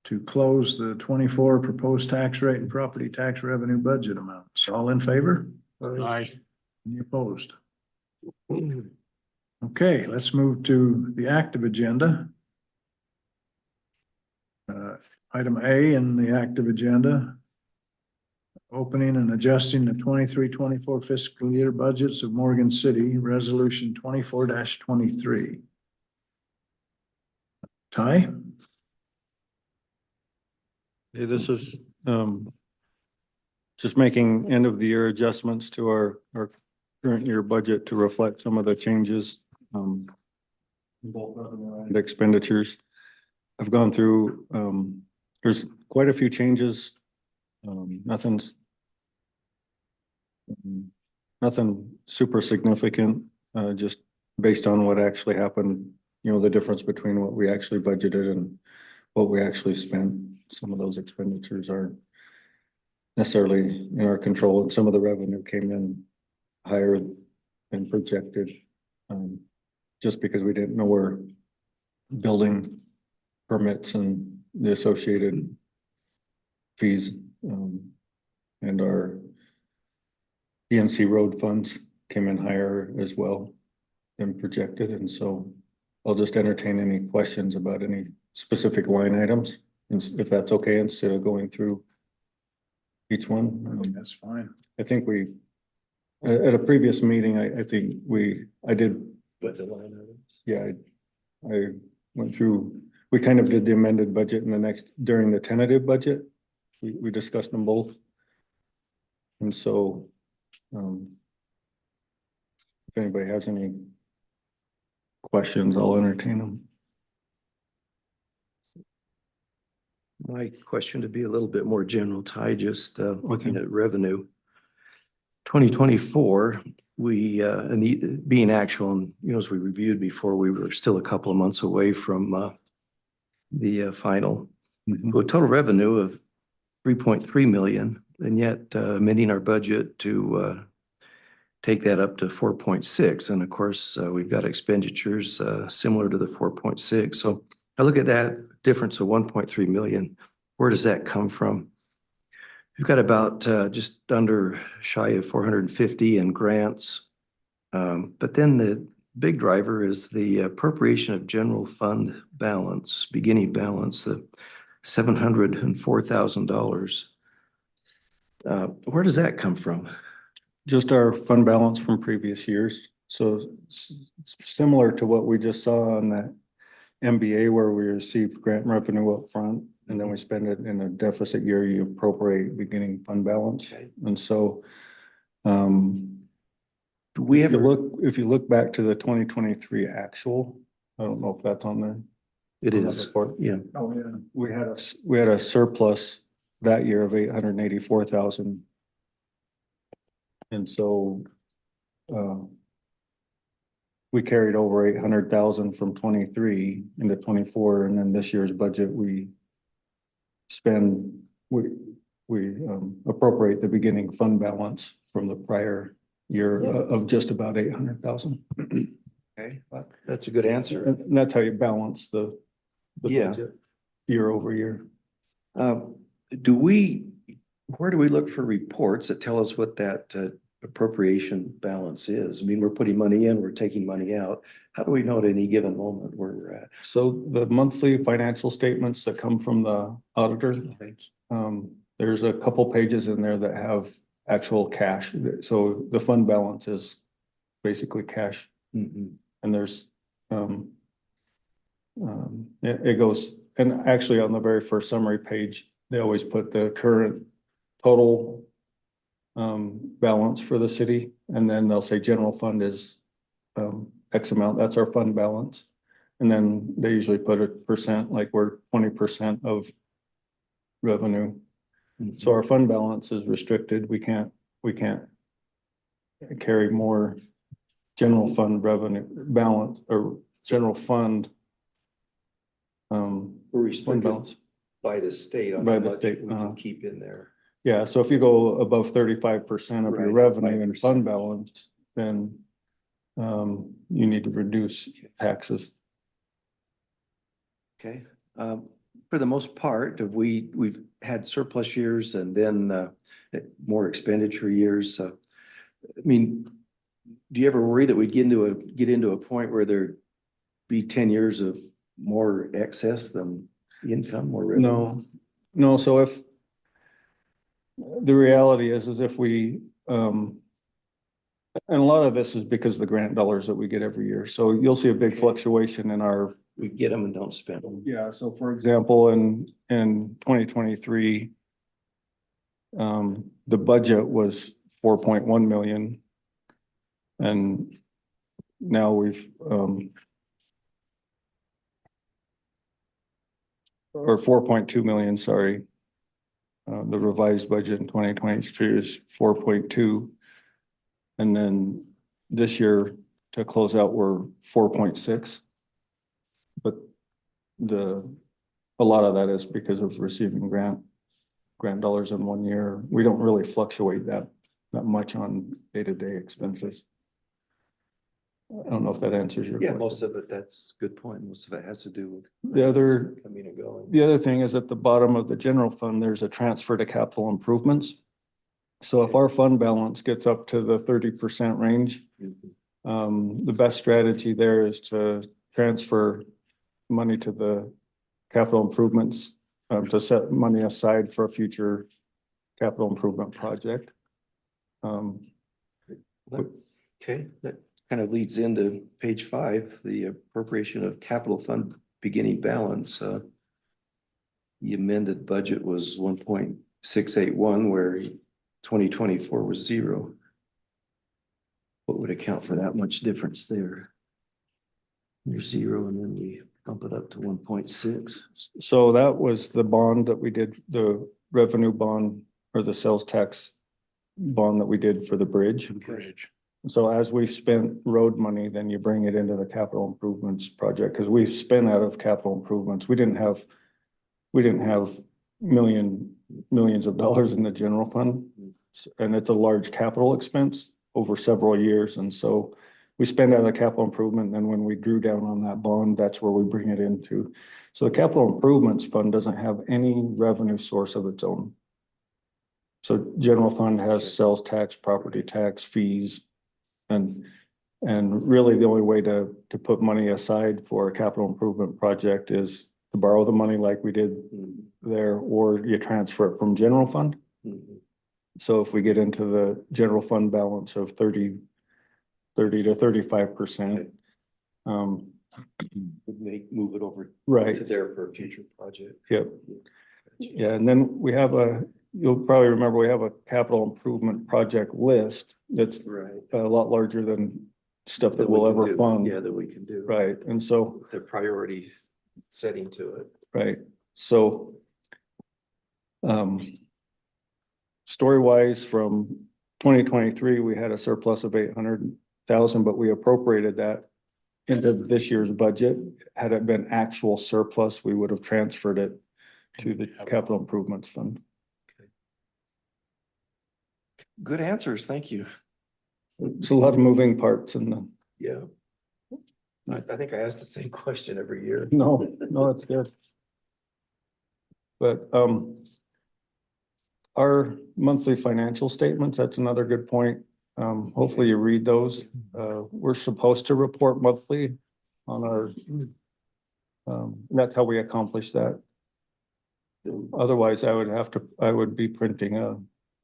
to close the 24 proposed tax rate and property tax revenue budget amounts. All in favor? Aye. Any opposed? Okay, let's move to the active agenda. Item A in the active agenda. Opening and adjusting the 23-24 fiscal year budgets of Morgan City, resolution 24-23. Ty? Hey, this is just making end of the year adjustments to our current year budget to reflect some of the changes. Both revenue and expenditures. I've gone through, there's quite a few changes. Nothing super significant, just based on what actually happened, you know, the difference between what we actually budgeted and what we actually spent. Some of those expenditures aren't necessarily in our control, and some of the revenue came in higher than projected. Just because we didn't know where building permits and the associated fees. And our PNC road funds came in higher as well than projected, and so I'll just entertain any questions about any specific line items, if that's okay, instead of going through each one. That's fine. I think at a previous meeting, I think I did, But the line items. yeah, I went through, we kind of did the amended budget during the tentative budget. We discussed them both. And so, if anybody has any questions, I'll entertain them. My question to be a little bit more general, Ty, just looking at revenue. 2024, being actual, and as we reviewed before, we were still a couple of months away from the final. With total revenue of 3.3 million, and yet amending our budget to take that up to 4.6. And of course, we've got expenditures similar to the 4.6. So I look at that difference of 1.3 million. Where does that come from? We've got about just under shy of 450 in grants. But then the big driver is the appropriation of general fund balance, beginning balance, the $704,000. Where does that come from? Just our fund balance from previous years. So similar to what we just saw on that MBA, where we received grant revenue up front, and then we spend it in a deficit year, you appropriate beginning fund balance. Okay. And so, Do we if ever you look back to the 2023 actual, I don't know if that's on there. It on that is, report. yeah. Oh, yeah. We had a surplus that year of 884,000. And so, we carried over 800,000 from 23 into 24, and then this year's budget, we appropriate the beginning fund balance from the prior year of just about 800,000. Okay, that's a good answer. And that's how you balance the Yeah. budget year over year. Where do we look for reports that tell us what that appropriation balance is? I mean, we're putting money in, we're taking money out. How do we know at any given moment where we're at? So the monthly financial statements that come from the auditor, there's a couple pages in there that have actual cash. So the fund balance is basically cash. Mhm. And there's, it goes, and actually on the very first summary page, they always put the current total balance for the city, and then they'll say general fund is X amount, that's our fund balance. And then they usually put a percent, like we're 20% of revenue. So our fund balance is restricted. We can't carry more general fund revenue balance or general fund. We're Fund restricted balance. by the state on By how the much state, we can keep in there. Yeah, so if you go above 35% of your Right, revenue and 5%. fund balance, then you need to reduce taxes. Okay, for the most part, we've had surplus years and then more expenditure years. I mean, do you ever worry that we'd get into a point where there'd be 10 years of more excess than income or revenue? No, so if the reality is if we, and a lot of this is because of the grant dollars that we get every year. So you'll see a big fluctuation in our. We get them and don't spend them. Yeah, so for example, in 2023, the budget was 4.1 million. And now we've, or 4.2 million, sorry. The revised budget in 2023 is 4.2. And then this year to close out, we're 4.6. But a lot of that is because of receiving grant dollars in 1 year. We don't really fluctuate that much on day-to-day expenses. I don't know if that answers your Yeah, question. most of it, that's a good point. Most of it has to do with. The other, Coming and going. the other thing is at the bottom of the general fund, there's a transfer to capital improvements. So if our fund balance gets up to the 30% range, the best strategy there is to transfer money to the capital improvements, to set money aside for a future capital improvement project. Okay, that kind of leads into page 5, the appropriation of capital fund beginning balance. The amended budget was 1.681, where 2024 was 0. What would account for that much difference there? There's 0, and then we bump it up to 1.6. So that was the bond that we did, the revenue bond or the sales tax bond that we did for the bridge. Bridge. So as we spent road money, then you bring it into the capital improvements project, because we've spent out of capital improvements. We didn't have millions of dollars in the general fund. And it's a large capital expense over several years. And so we spend out of capital improvement, and then when we drew down on that bond, that's where we bring it into. So the capital improvements fund doesn't have any revenue source of its own. So general fund has sales tax, property tax, fees. And really the only way to put money aside for a capital improvement project is to borrow the money like we did there, or you transfer it from general fund. So if we get into the general fund balance of 30 to 35%. Move it over Right, to there for a future project. yep. Yeah, and then we have you'll probably remember, we have a capital improvement project list that's Right. a lot larger than stuff that we we'll can ever do. fund. Yeah, that we can do. Right, and so, The priority setting to it. right, so story-wise, from 2023, we had a surplus of 800,000, but we appropriated that into this year's budget. Had it been actual surplus, we would have transferred it to the capital improvements fund. Good answers, thank you. There's a lot of moving parts in the, Yeah. I think I ask the same question every year. no, that's good. But, our monthly financial statements, that's another good point. Hopefully you read those. We're supposed to report monthly on our, that's how we accomplish that. Otherwise, I would be printing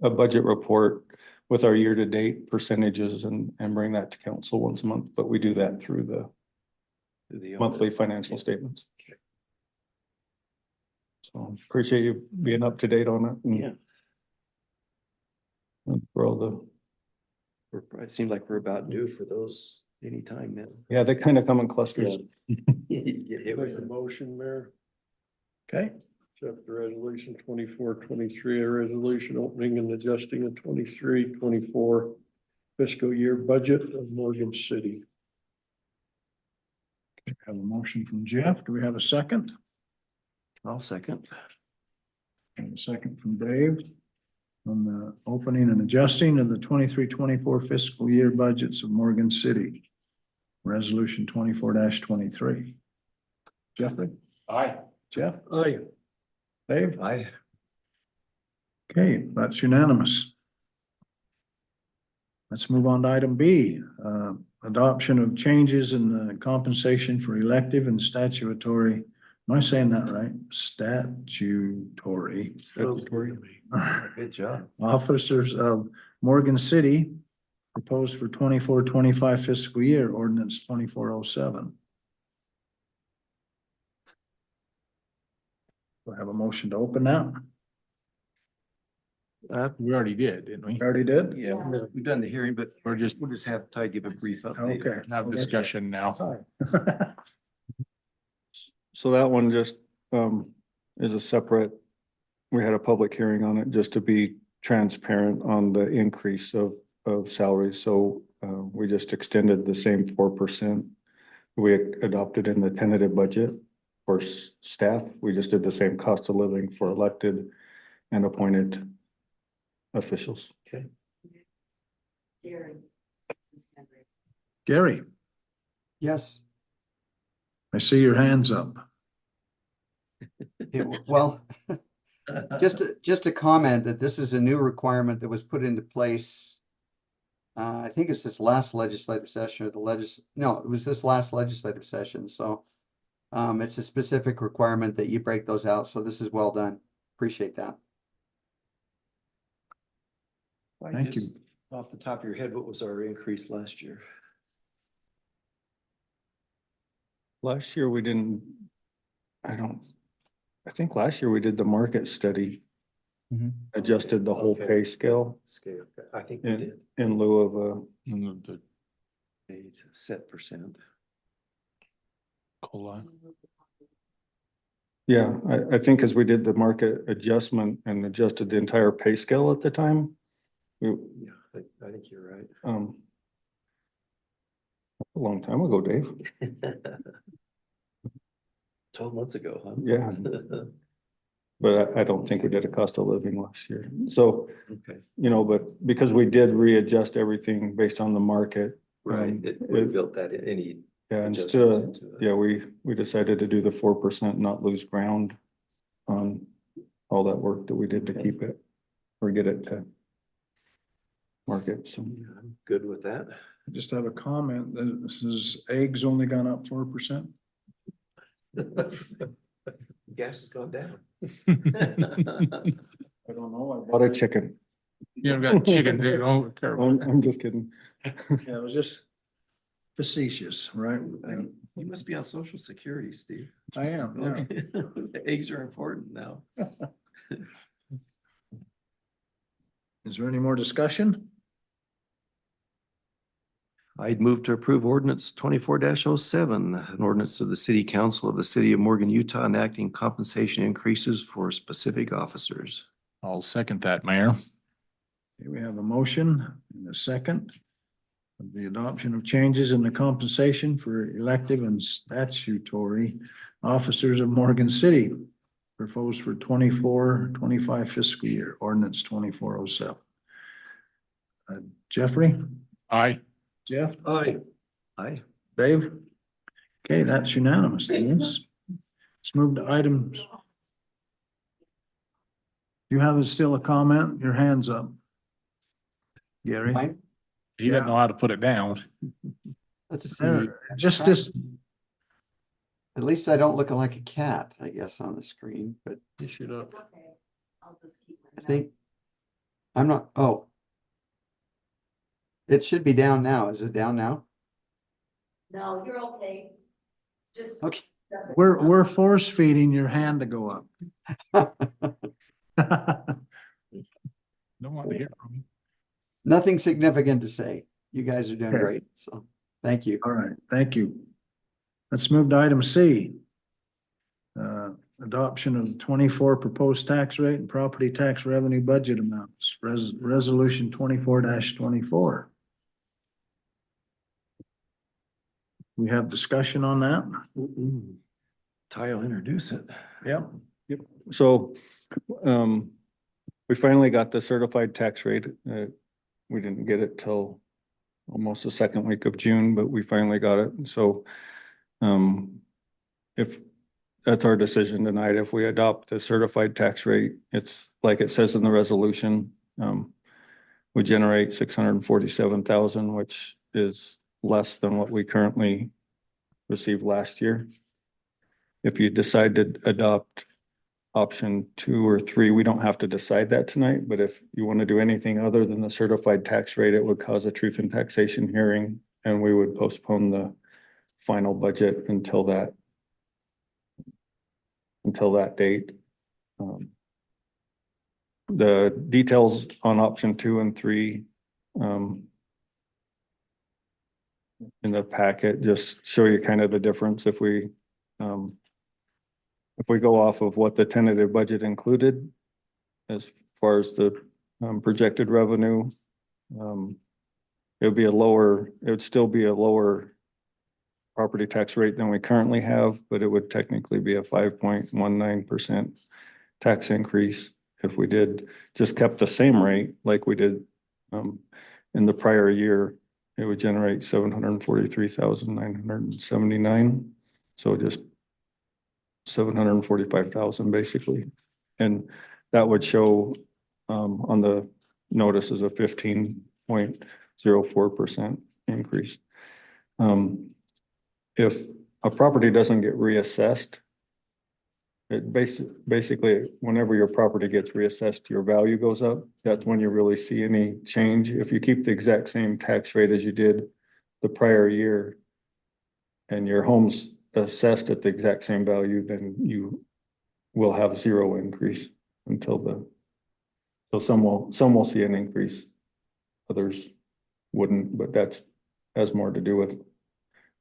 a budget report with our year-to-date percentages and bring that to council once a month, but we do that through the monthly financial statements. Okay. So appreciate you being up to date on it. Yeah. And for all the, It seemed like we're about due for those anytime now. yeah, they kind of come in clusters. Yeah. Make a motion, Mayor. Okay, Accept the resolution 24-23, a resolution opening and adjusting a 23-24 fiscal year budget of Morgan City. have a motion from Jeff. Do we have a second? I'll second. And a second from Dave. On the opening and adjusting of the 23-24 fiscal year budgets of Morgan City. Resolution 24-23. Jeffrey? Aye. Jeff? Aye. Dave? Aye. Okay, that's unanimous. Let's move on to item B, adoption of changes in the compensation for elective and statutory. Am I saying that right? Statutory. Good job. Officers of Morgan City proposed for 24-25 fiscal year, ordinance 2407. Do I have a motion to open that? We already did, didn't we? Already did? Yeah, we've done the hearing, but We're just we'll just have Ty give a brief update. Okay. have discussion now. So that one just is a separate, we had a public hearing on it just to be transparent on the increase of salaries. So we just extended the same 4% we adopted in the tentative budget for staff. We just did the same cost of living for elected and appointed officials. Okay. Gary. Gary, Yes. I see your hands up. Well, just a comment that this is a new requirement that was put into place. I think it's this last legislative session or no, it was this last legislative session, so. It's a specific requirement that you break those out, so this is well done. Appreciate that. Thank you. Off the top of your head, what was our increase last year? Last year we didn't, I think last year we did the market study, adjusted the whole Okay. pay scale Scale, I think we in, did. in lieu of The A set percent. COLA. yeah, I think as we did the market adjustment and adjusted the entire pay scale at the time. We, Yeah, I think you're right. a long time ago, Dave. 12 months ago, huh? Yeah. But I don't think we did a cost of living last year. So, Okay, but because we did readjust everything based on the market. right. We built that in any. Yeah, adjustments instead, into it. yeah, we decided to do the 4%, not lose ground on all that work that we did to keep it or get it to market. So, Yeah, I'm good with that. I just have a comment that this is eggs only gone up 4%. Gas has gone down. I don't know. bought a chicken. You don't got chicken, they don't care about that. I'm just kidding. Yeah, it was just facetious, right? You must be on social security, Steve. I am, yeah. The eggs are important now. Is there any more discussion? I'd move to approve ordinance 24-07, an ordinance of the city council of the city of Morgan, Utah, enacting compensation increases for specific officers. I'll second that, Mayor. Okay, we have a motion and a second of the adoption of changes in the compensation for elective and statutory officers of Morgan City proposed for 24-25 fiscal year, ordinance 2407. Jeffrey? Aye. Jeff? Aye. Aye. Dave? Okay, that's unanimous. Let's move to items. You have still a comment? Your hand's up. Gary? Fine. He doesn't know how to put it down. Let's see. Just, At least I don't look like a cat, I guess, on the screen, but You should up. Okay, I'll just keep my I mouth. think I'm not, oh. It should be down now. Is it down now? No, you're okay. Just. Okay. we're force feeding your hand to go up. Don't want to hear from you. Nothing significant to say. You guys are doing Okay. great, so thank you. All right, thank you. Let's move to item C. Adoption of 24 proposed tax rate and property tax revenue budget amounts, resolution 24-24. We have discussion on that? Ty will introduce it. Yep. So, we finally got the certified tax rate. We didn't get it till almost the second week of June, but we finally got it. And so, if that's our decision tonight, if we adopt the certified tax rate, it's like it says in the resolution. We generate 647,000, which is less than what we currently received last year. If you decide to adopt option 2 or 3, we don't have to decide that tonight, but if you want to do anything other than the certified tax rate, it would cause a truth in taxation hearing, and we would postpone the final budget until that date. The details on option 2 and 3 in the packet just show you kind of the difference if we go off of what the tentative budget included as far as the projected revenue. It would still be a lower property tax rate than we currently have, but it would technically be a 5.19% tax increase if we did just kept the same rate like we did in the prior year it would generate 743,979. So just 745,000 basically. And that would show on the notice is a 15.04% increase. If a property doesn't get reassessed, it basically, whenever your property gets reassessed, your value goes up. That's when you really see any change. If you keep the exact same tax rate as you did the prior year and your home's assessed at the exact same value, then you will have zero increase until so some will see an increase. Others wouldn't, but that has more to do with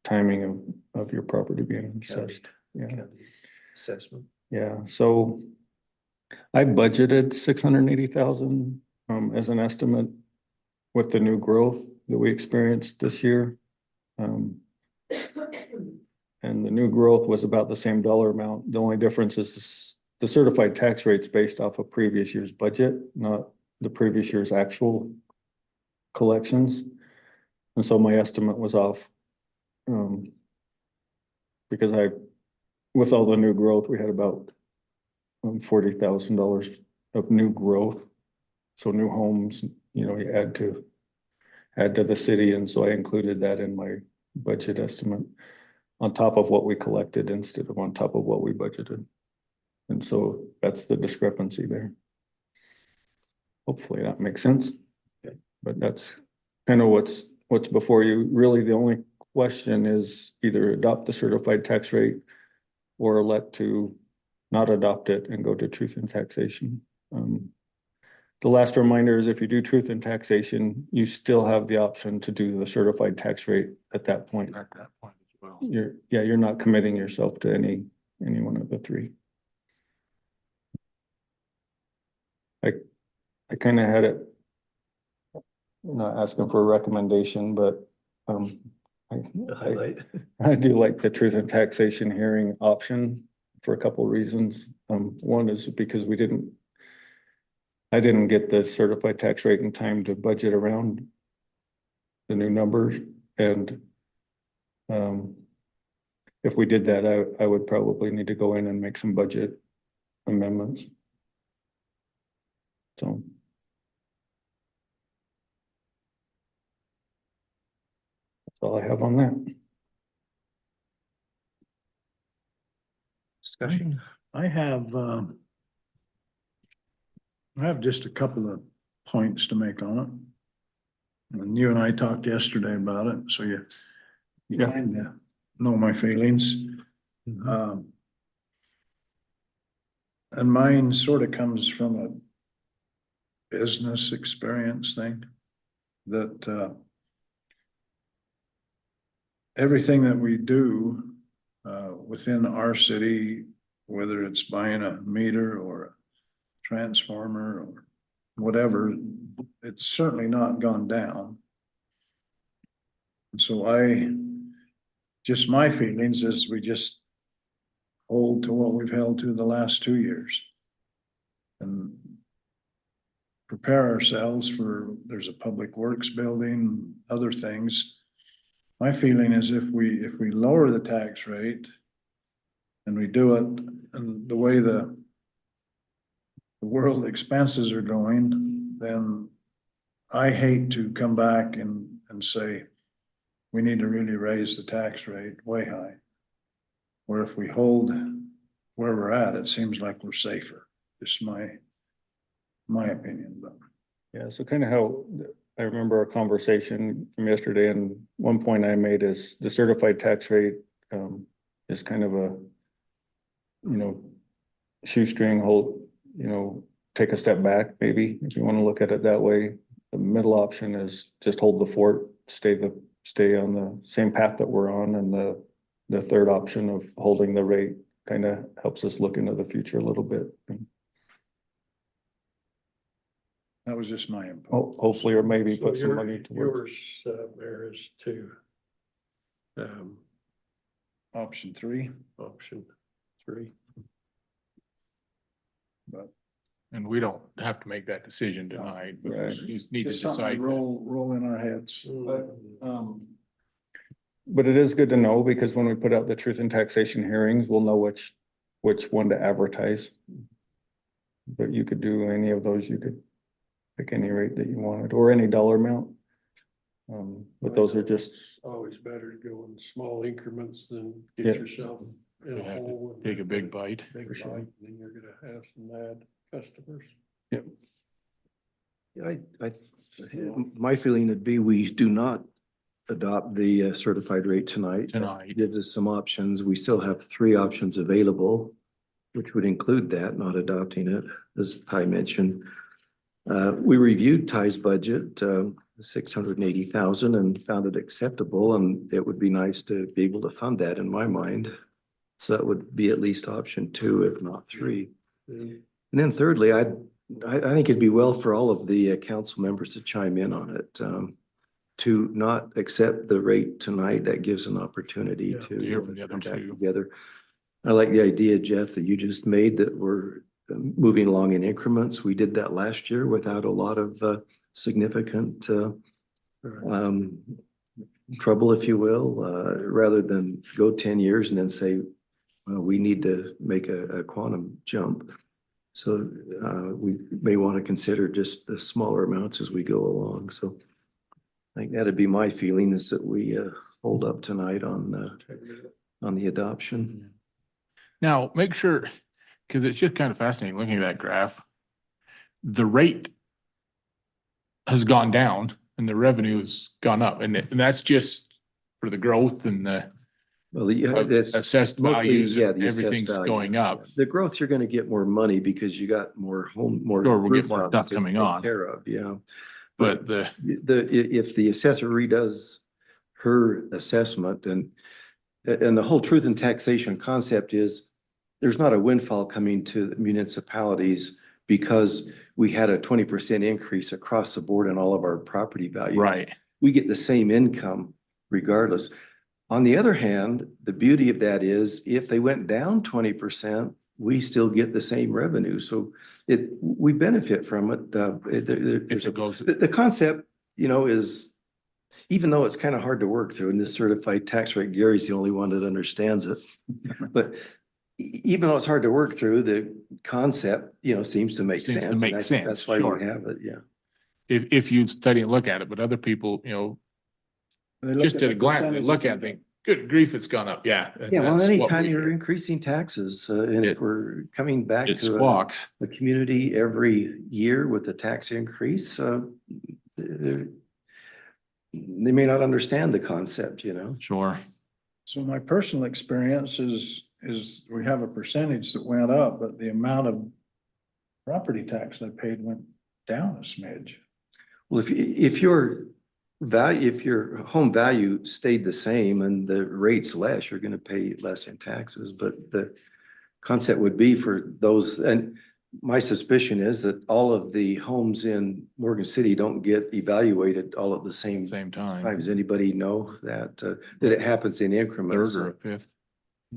timing of your property being assessed. Yeah. County assessment. Yeah, so I budgeted 680,000 as an estimate with the new growth that we experienced this year. And the new growth was about the same dollar amount. The only difference is the certified tax rate's based off of previous year's budget, not the previous year's actual collections. And so my estimate was off. Because with all the new growth, we had about $40,000 of new growth. So new homes, you add to the city. And so I included that in my budget estimate on top of what we collected instead of on top of what we budgeted. And so that's the discrepancy there. Hopefully that makes sense. Okay. But that's kind of what's before you. Really, the only question is either adopt the certified tax rate or elect to not adopt it and go to truth in taxation. The last reminder is if you do truth in taxation, you still have the option to do the certified tax rate at that point. At that point as well. You're not committing yourself to any one of the three. I kind of had it, not asking for a recommendation, but Highlight. I do like the truth in taxation hearing option for a couple of reasons. One is because I didn't get the certified tax rate in time to budget around the new numbers. And if we did that, I would probably need to go in and make some budget amendments. So. That's all I have on that. Discussion. I have just a couple of points to make on it. And you and I talked yesterday about it, so you Yeah. kind of know my feelings. And mine sort of comes from a business experience thing that everything that we do within our city, whether it's buying a meter or a transformer or whatever, it's certainly not gone down. And so my feelings is we just hold to what we've held to the last 2 years. And prepare ourselves for, there's a public works building, other things. My feeling is if we lower the tax rate and we do it and the way the world expenses are going, then I hate to come back and say, we need to really raise the tax rate way high. Where if we hold where we're at, it seems like we're safer. Just my opinion, but. Yeah, so kind of how I remember our conversation from yesterday, and one point I made is the certified tax rate is kind of a, shoestring hold, take a step back, maybe, if you want to look at it that way. The middle option is just hold the fort, stay on the same path that we're on, and the third option of holding the rate kind of helps us look into the future a little bit. That was just my input. Hopefully, or maybe So put some money towards. Yours, Mayor, is to Option 3. option 3. But And we don't have to make that decision tonight, but Right. you just need to Just something to decide. roll in our heads. But it is good to know, because when we put out the truth and taxation hearings, we'll know which one to advertise. But you could do any of those, you could pick any rate that you wanted, or any dollar amount. But those are just, Always better to go in small increments than Yeah. get yourself in You a have to hole. and take a big bite. Big For sure. bite, and then you're gonna have some mad customers. My feeling would be we do not adopt the certified rate tonight. Tonight. Gives us some options. We still have three options available, which would include that, not adopting it, as Ty mentioned. We reviewed Ty's budget, 680,000, and found it acceptable, and it would be nice to be able to fund that in my mind. So that would be at least option two, if not three. And then thirdly, I think it'd be well for all of the council members to chime in on it. To not accept the rate tonight, that gives an opportunity Yeah, to hear from the other come back two. together. I like the idea, Jeff, that you just made, that we're moving along in increments. We did that last year without a lot of significant trouble, if you will, rather than go 10 years and then say, well, we need to make a quantum jump. So we may want to consider just the smaller amounts as we go along. So I think that'd be my feeling, is that we hold up tonight on the adoption. Now, make sure, because it's just kind of fascinating looking at that graph. The rate has gone down and the revenue has gone up, and that's just for the growth and the Well, yeah, that's assessed mostly, values yeah, and the assessed everything's value. going up. The growth, you're gonna get more money because you got more more. Sure, we'll get more rooftops stuff to coming take on. Care of, yeah. But If the assessor redoes her assessment, and the whole truth and taxation concept is there's not a windfall coming to municipalities because we had a 20% increase across the board in all of our property values. right, We get the same income regardless. On the other hand, the beauty of that is if they went down 20%, we still get the same revenue. So we benefit from it. if it goes, The concept, is, even though it's kind of hard to work through, and this certified tax rate, Gary's the only one that understands it. But even though it's hard to work through, the concept, seems to make Seems to sense. make And I think sense, that's why sure. we have it, yeah. if you study and look at it, but other people, just at a glance, they look at it, think, good grief, it's gone up, yeah. and Yeah, well, that's what anytime we you're hear. increasing taxes, and if It- we're coming back It to squawks, a community every year with a tax increase, they may not understand the concept, sure, So my personal experience is we have a percentage that went up, but the amount of property tax I paid went down a smidge. Well, if your home value stayed the same and the rate's less, you're gonna pay less in taxes, but the concept would be for those, and my suspicion is that all of the homes in Morgan City don't get evaluated all at the same same time. time, Does anybody know that, that it happens in increments? third or a fifth.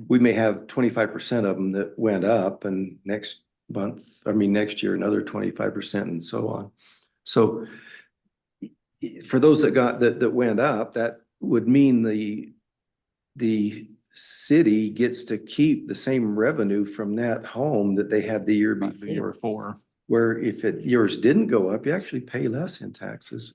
We may have 25% of them that went up, and next year, another 25% and so on. So for those that went up, that would mean the city gets to keep the same revenue from that home that they had the year The year before. before, Where if yours didn't go up, you actually pay less in taxes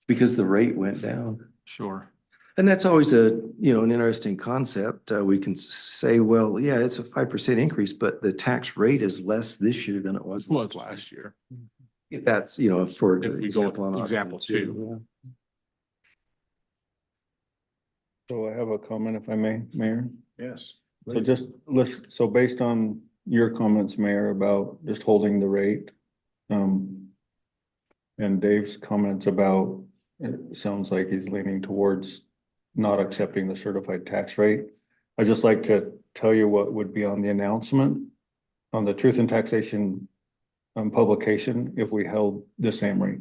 because the rate went down. sure, And that's always an interesting concept. We can say, well, yeah, it's a 5% increase, but the tax rate is less this year than it was last year. If that's, for If we go example. on example option two. yeah. so I have a comment if I may, Mayor. Yes. So just listen, so based on your comments, Mayor, about just holding the rate, and Dave's comments about, it sounds like he's leaning towards not accepting the certified tax rate. I'd just like to tell you what would be on the announcement on the truth and taxation publication if we held the same rate,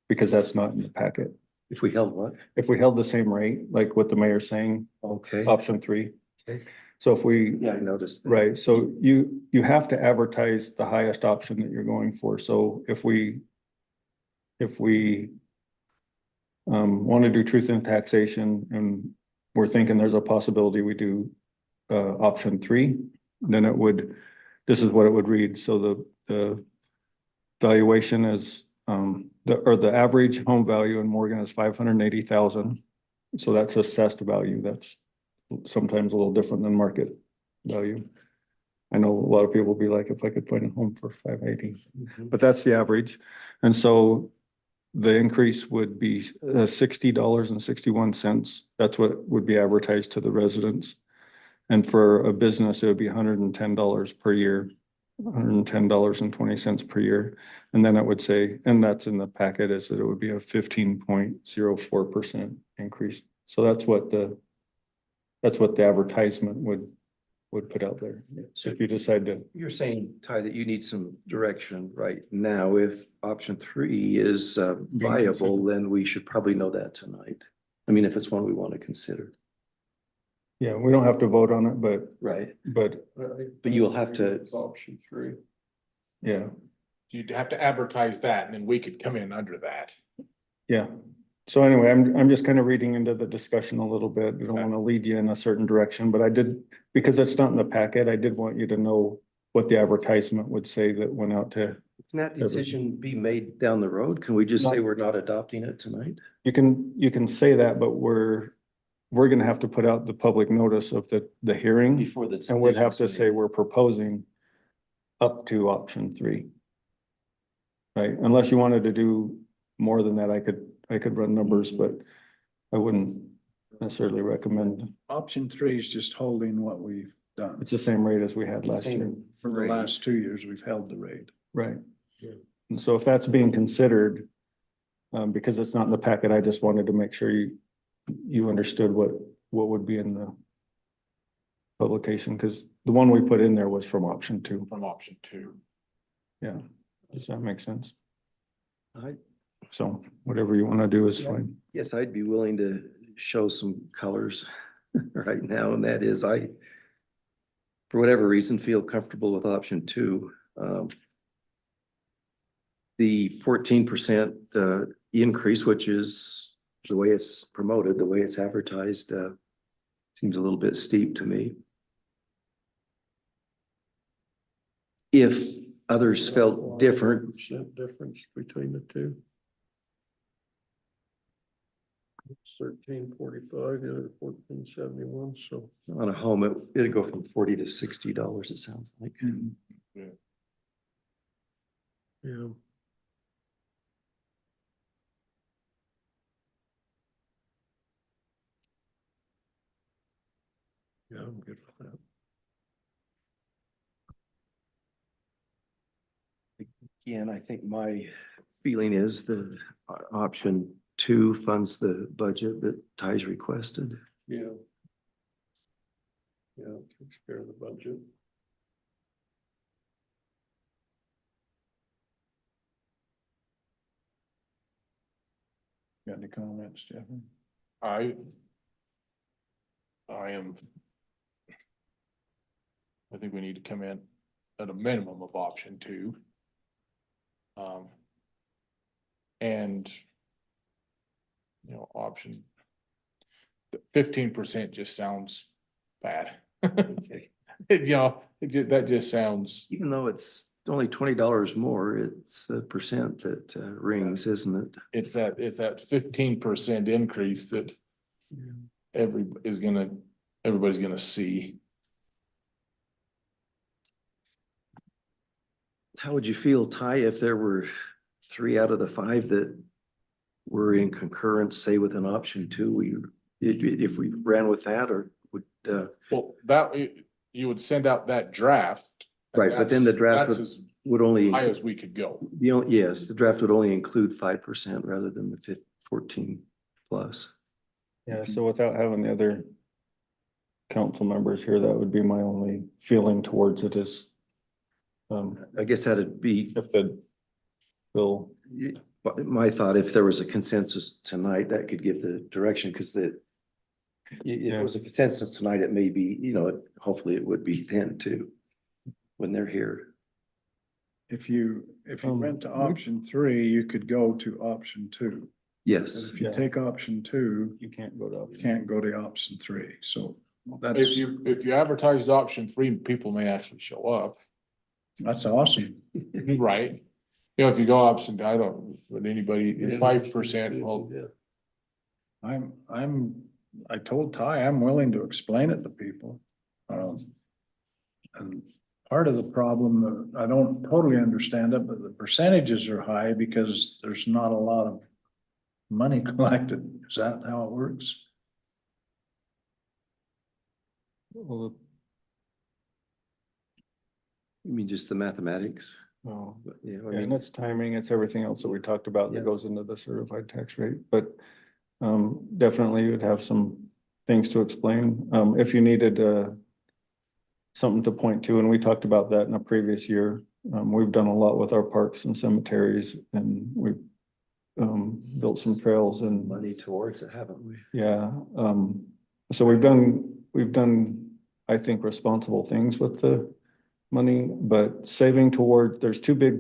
because that's not in the packet. If we held what? If we held the same rate, like what the mayor's saying, Okay. option 3. Okay. So if we, Yeah, I noticed. that. right, so you have to advertise the highest option that you're going for. So if we want to do truth in taxation and we're thinking there's a possibility we do option 3, then it would, this is what it would read. So the valuation is the average home value in Morgan is 580,000. So that's assessed value. That's sometimes a little different than market value. I know a lot of people will be like, if I could find a home for 580, but that's the average. And so the increase would be $60.61. That's what would be advertised to the residents. And for a business, it would be $110 per year, $110.20 per year. And then it would say, and that's in the packet, is that it would be a 15.04% increase. So that's what the advertisement would put out there. So if you decide to, You're saying, Ty, that you need some direction right now. If option 3 is viable, considered. then we should probably know that tonight. I mean, if it's one we want to consider. yeah, we don't have to vote on it, but Right. but But you'll have to- It's option 3. yeah, You'd have to advertise that and then we could come in under that. yeah. So anyway, I'm just kind of reading into the discussion a little bit. I don't Okay. want to lead you in a certain direction, but I did, because it's not in the packet, I did want you to know what the advertisement would say that went out to. Can that decision be made down the road? Can we just say we're not adopting it tonight? You can say that, but we're gonna have to put out the public notice of the hearing. Before the. And we'd have to decision's say made? we're proposing up to option 3. Right, unless you wanted to do more than that, I could run numbers, but I wouldn't necessarily recommend. Option 3 is just holding what we've done. It's the same rate as we had last Same year. For the rate. last 2 years, we've held the rate. Right. And so if that's being considered, because it's not in the packet, I just wanted to make sure you understood what would be in the publication, because the one we put in there was from option 2. From option 2. Yeah, does that make sense? I So whatever you want to do is fine. guess I'd be willing to show some colors right now, and that is for whatever reason, feel comfortable with option 2. The 14% increase, which is the way it's promoted, the way it's advertised, seems a little bit steep to me. If others felt different, Percent difference between the two. 1345, the other 1471, so. on a home, it'd go from $40 to $60, it sounds like. Yeah. Yeah, I'm good with that. Again, I think my feeling is the option 2 funds the budget that Ty's requested. Yeah. Yeah, takes care of the budget. Got any comments, Stephen? I think we need to come in at a minimum of option 2. And option 15% just sounds bad. Okay. That just sounds, Even though it's only $20 more, it's a percent that rings, isn't it? it's that 15% increase that everybody's gonna see. How would you feel, Ty, if there were 3 out of the 5 that were in concurrence, say with an option 2, if we ran with that, or would, Well, you would send out that draft. and Right, but then the draft That's would- as would only, high as we could go. yes, the draft would only include 5% rather than the 14 plus. Yeah, so without having the other council members here, that would be my only feeling towards it is I guess that'd be if the bill, my thought, if there was a consensus tonight, that could give the direction, because If it was a consensus tonight, it may be, hopefully it would be then too, when they're here. If you went to we- option 3, you could go to option 2. Yes. If you Yeah. take option 2, You can't go to. you can't go to option 3, so If that's, you advertised option 3, people may actually show up, that's awesome. right? If you go option, I don't, would anybody, 5%, well, I told Ty, I'm willing to explain it to people. And part of the problem, that I don't totally understand it, but the percentages are high because there's not a lot of money collected. Is that how it works? Well, You mean just the mathematics? no. But, yeah, I Yeah, and mean, it's timing, it's everything else that we talked about Yeah. that goes into the certified tax rate, but definitely you'd have some things to explain. If you needed something to point to, and we talked about that in a previous year. We've done a lot with our parks and cemeteries, and we've built some trails and money towards it, haven't we? yeah, so we've done, I think, responsible things with the money, but saving toward, there's two big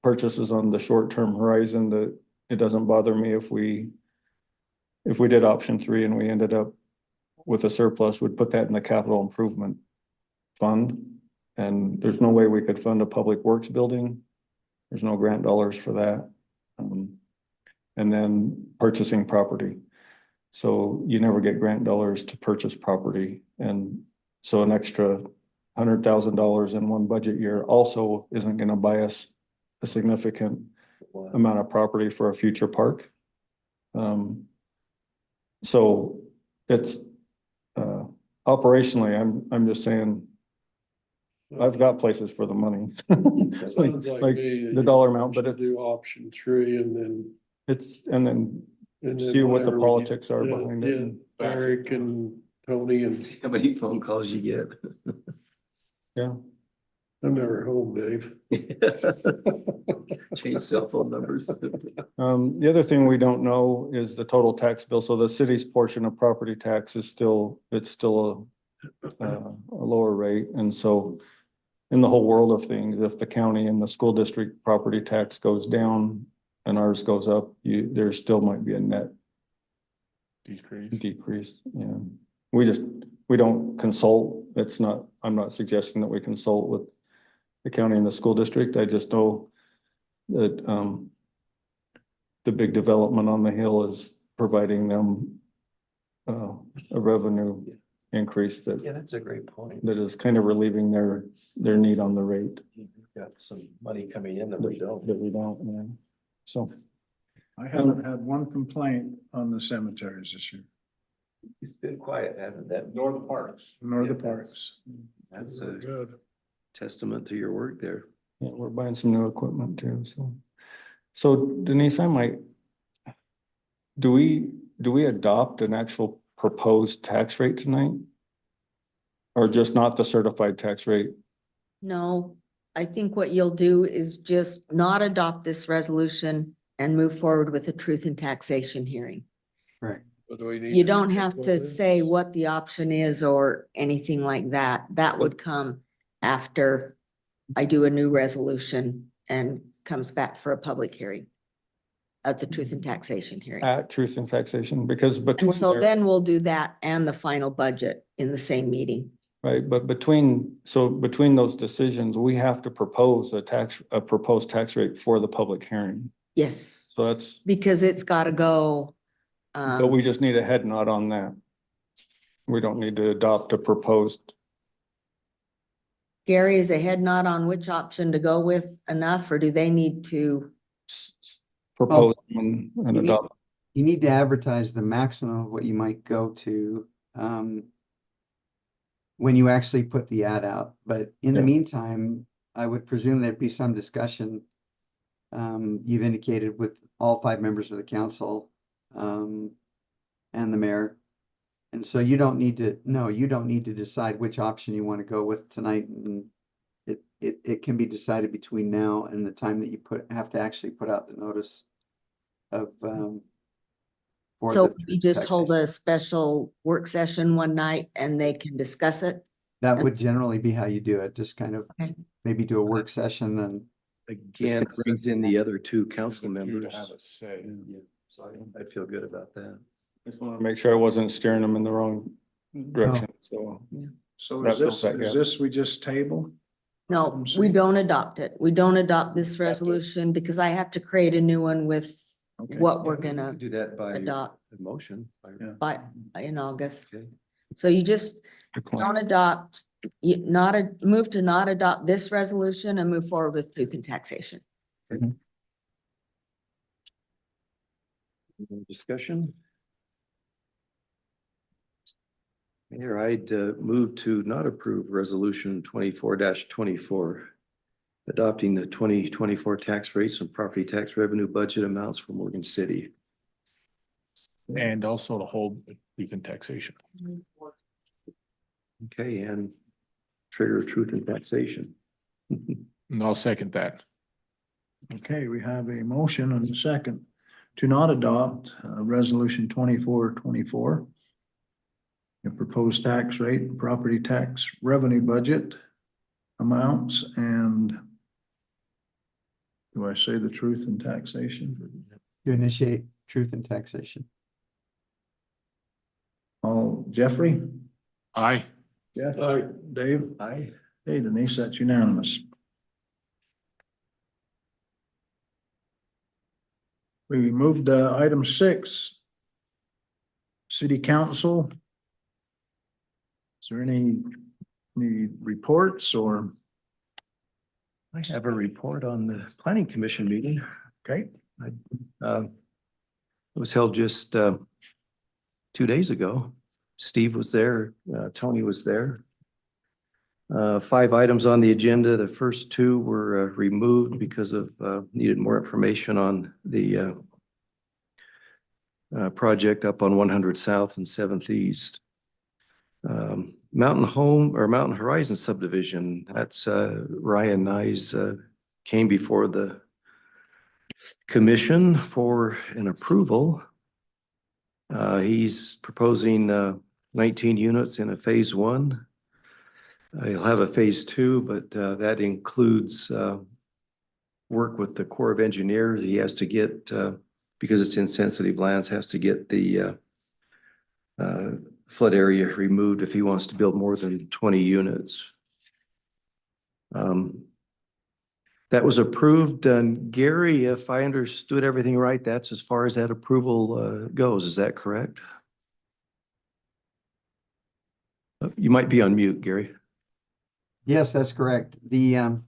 purchases on the short-term horizon that it doesn't bother me if we did option 3 and we ended up with a surplus, we'd put that in the capital improvement fund. And there's no way we could fund a public works building. There's no grant dollars for that. And then purchasing property. So you never get grant dollars to purchase property. And so an extra $100,000 in one budget year also isn't gonna buy us a significant amount of property for a future park. So it's, operationally, I'm just saying, I've got places for the money. Sounds Like me that the you dollar amount, but should do option 3 and then. and then see what the whatever we politics get- are yeah, behind it. yeah, Eric and Tony and See how many phone calls you get. Yeah, I'm never home, Dave. Change cell phone numbers. the other thing we don't know is the total tax bill, so the city's portion of property tax is still, it's still a lower rate, and so in the whole world of things, if the county and the school district property tax goes down and ours goes up, there still might be a net decrease, yeah. We don't consult, I'm not suggesting that we consult with the county and the school district, I just know that, the big development on the hill is providing them, a revenue increase that Yeah, that's a great point. is kind of relieving their need on the rate You've got some money coming in that we don't. yeah. So, I haven't had one complaint on the cemeteries this year, It's been quiet, hasn't that? nor the parks. nor the Yeah, parks. That's a Good. testament to your work there. yeah, we're buying some new equipment too, so Denise, do we adopt an actual proposed tax rate tonight? Or just not the certified tax rate? No, I think what you'll do is just not adopt this resolution and move forward with a truth and taxation hearing. But do we need You to don't stick have with to this? say what the option is or anything like that. That would come after I do a new resolution and comes back for a public hearing at the truth and taxation hearing. At truth and taxation, because between And so there, then we'll do that and the final budget in the same meeting. right, but between those decisions, we have to propose a proposed tax rate for the public hearing. Yes, So that's, because it's gotta go. but we just need a head nod on that. We don't need to adopt a proposed, Gary, is a head nod on which option to go with enough, or do they need to? propose and you need- adopt. You need to advertise the maximum of what you might go to, when you actually put the ad out, but in the Yeah. meantime, I would presume there'd be some discussion. You've indicated with all 5 members of the council, and the mayor. And so you don't need to decide which option you want to go with tonight, and it can be decided between now and the time that you have to actually put out the notice of, for So the we just hold taxation. a special work session one night and they can discuss it? That would generally be how you do it, just kind of Okay. maybe do a work session and Again, Discuss it. brings in the other two council Good for you to members. have a say. Yeah, so I'd feel good about that. Just wanted to make sure I wasn't steering them in the wrong direction, so. So That is fills this, that is gap. this we just table? No, I'm we sorry. don't adopt it. We don't adopt this resolution because I have to create a new one with Okay. what we're Yeah, we gonna could do that by adopt motion. by, in August. Okay. So you just Decline. don't adopt, move to not adopt this resolution and move forward with truth and taxation. Any discussion? Here, I'd move to not approve resolution 24-24. Adopting the 2024 tax rates and property tax revenue budget amounts for Morgan City. And also to hold truth and taxation. Okay, and trigger truth and taxation. And I'll second that. Okay, we have a motion and a second to not adopt resolution 24-24. The proposed tax rate, property tax revenue budget amounts, and do I say the truth in taxation? to initiate truth and taxation. All, Jeffrey? Aye. Jeff? Dave? Aye. Hey, Denise, that's unanimous. We moved to item 6. City Council. Is there any reports or, I have a report on the planning commission meeting. okay, It was held just 2 days ago. Steve was there, Tony was there. 5 items on the agenda. The first 2 were removed because of needed more information on the project up on 100 South and 7th East. Mountain Horizon subdivision, that's Ryan Nyes came before the commission for an approval. He's proposing 19 units in a phase 1. He'll have a phase 2, but that includes work with the Corps of Engineers. He has to get, because it's in sensitive lands, has to get the flood area removed if he wants to build more than 20 units. That was approved, and Gary, if I understood everything right, that's as far as that approval goes. Is that correct? You might be on mute, Gary. Yes, that's correct. You'd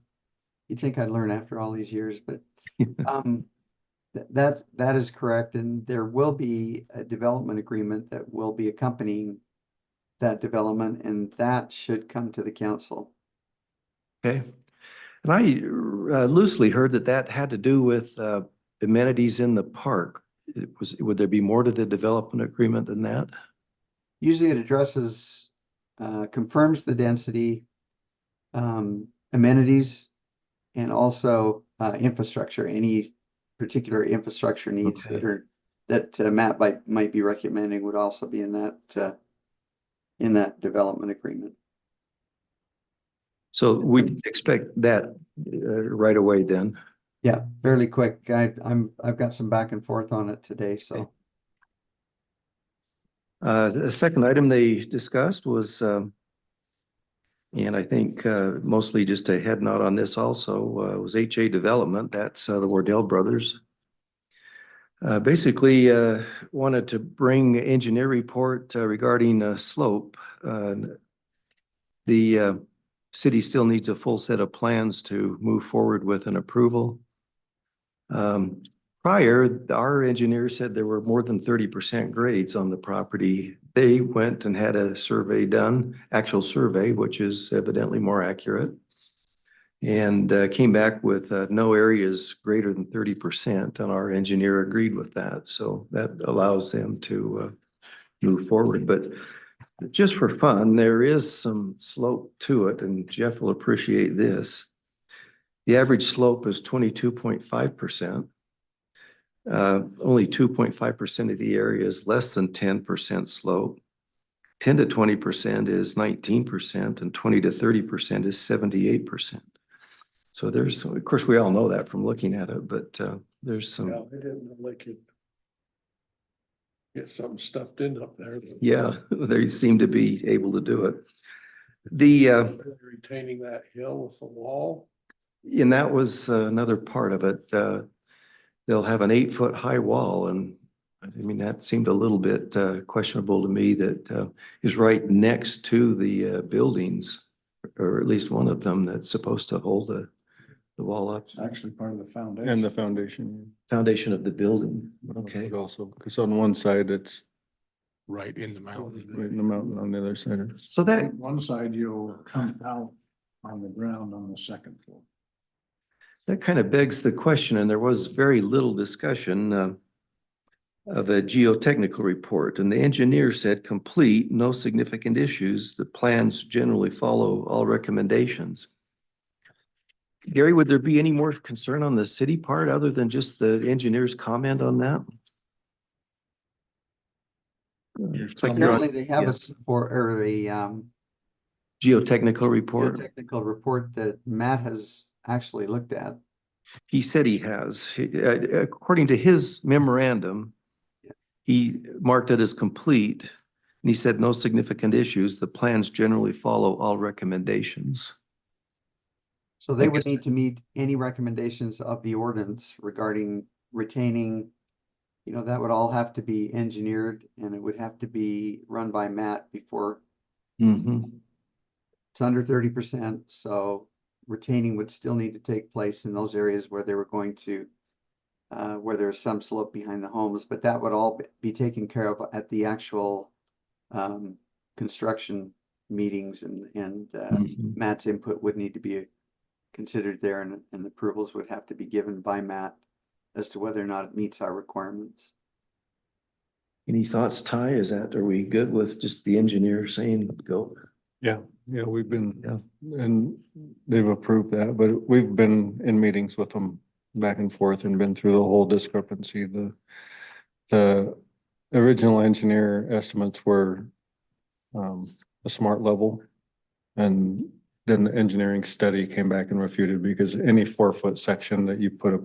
think I'd learn after all these years, but that is correct. And there will be a development agreement that will be accompanying that development, and that should come to the council. Okay. And I loosely heard that that had to do with amenities in the park. Would there be more to the development agreement than that? Usually it addresses, confirms the density, amenities, and also infrastructure, any particular infrastructure needs Okay. that Matt might be recommending would also be in that development agreement. So we expect that right away then. Yeah, fairly quick. I've got some back and forth on it today, so. The second item they discussed was, and I think mostly just a head nod on this also, was HA Development. That's the Wardell brothers. Basically wanted to bring engineer report regarding slope. The city still needs a full set of plans to move forward with an approval. Prior, our engineer said there were more than 30% grades on the property. They went and had a survey done, actual survey, which is evidently more accurate, and came back with no areas greater than 30%, and our engineer agreed with that. So that allows them to move forward. But just for fun, there is some slope to it, and Jeff will appreciate this. The average slope is 22.5%. Only 2.5% of the area is less than 10% slope. 10 to 20% is 19%, and 20 to 30% is 78%. So there's, of course, we all know that from looking at it, but there's Yeah, some, they didn't know they could get something stuffed in up there. yeah, they seem to be able to do it. The Retaining that hill with the wall. and that was another part of it. They'll have an 8-foot high wall, and I mean, that seemed a little bit questionable to me that is right next to the buildings, or at least one of them that's supposed to hold the wall up. It's actually part of the foundation. And the foundation. Foundation of the building, okay. But also, because on one side, it's Right in the mountain. right in the mountain, on the other side. So that, One side you'll come out on the ground on the second floor. that kind of begs the question, and there was very little discussion of a geotechnical report, and the engineer said complete, no significant issues. The plans generally follow all recommendations. Gary, would there be any more concern on the city part other than just the engineer's comment on that? It's like you're on Apparently they have yeah. a support or a Geotechnical report. technical report that Matt has actually looked at. He said he has. According to his memorandum, he marked it as complete. And he said no significant issues. The plans generally follow all recommendations. So they I would guess need to meet any recommendations of the ordinance regarding retaining. You know, that would all have to be engineered and it would have to be run by Matt before it's under 30%. So retaining would still need to take place in those areas where they were going to, where there's some slope behind the homes, but that would all be taken care of at the actual construction meetings, and Matt's input would need to be considered there, and approvals would have to be given by Matt as to whether or not it meets our requirements. Any thoughts, Ty? Are we good with just the engineer saying go? Yeah, we've been, Yeah. and they've approved that, but we've been in meetings with them back and forth and been through the whole discrepancy. The original engineer estimates were a smart level. And then the engineering study came back and refuted, because any 4-foot section that you put a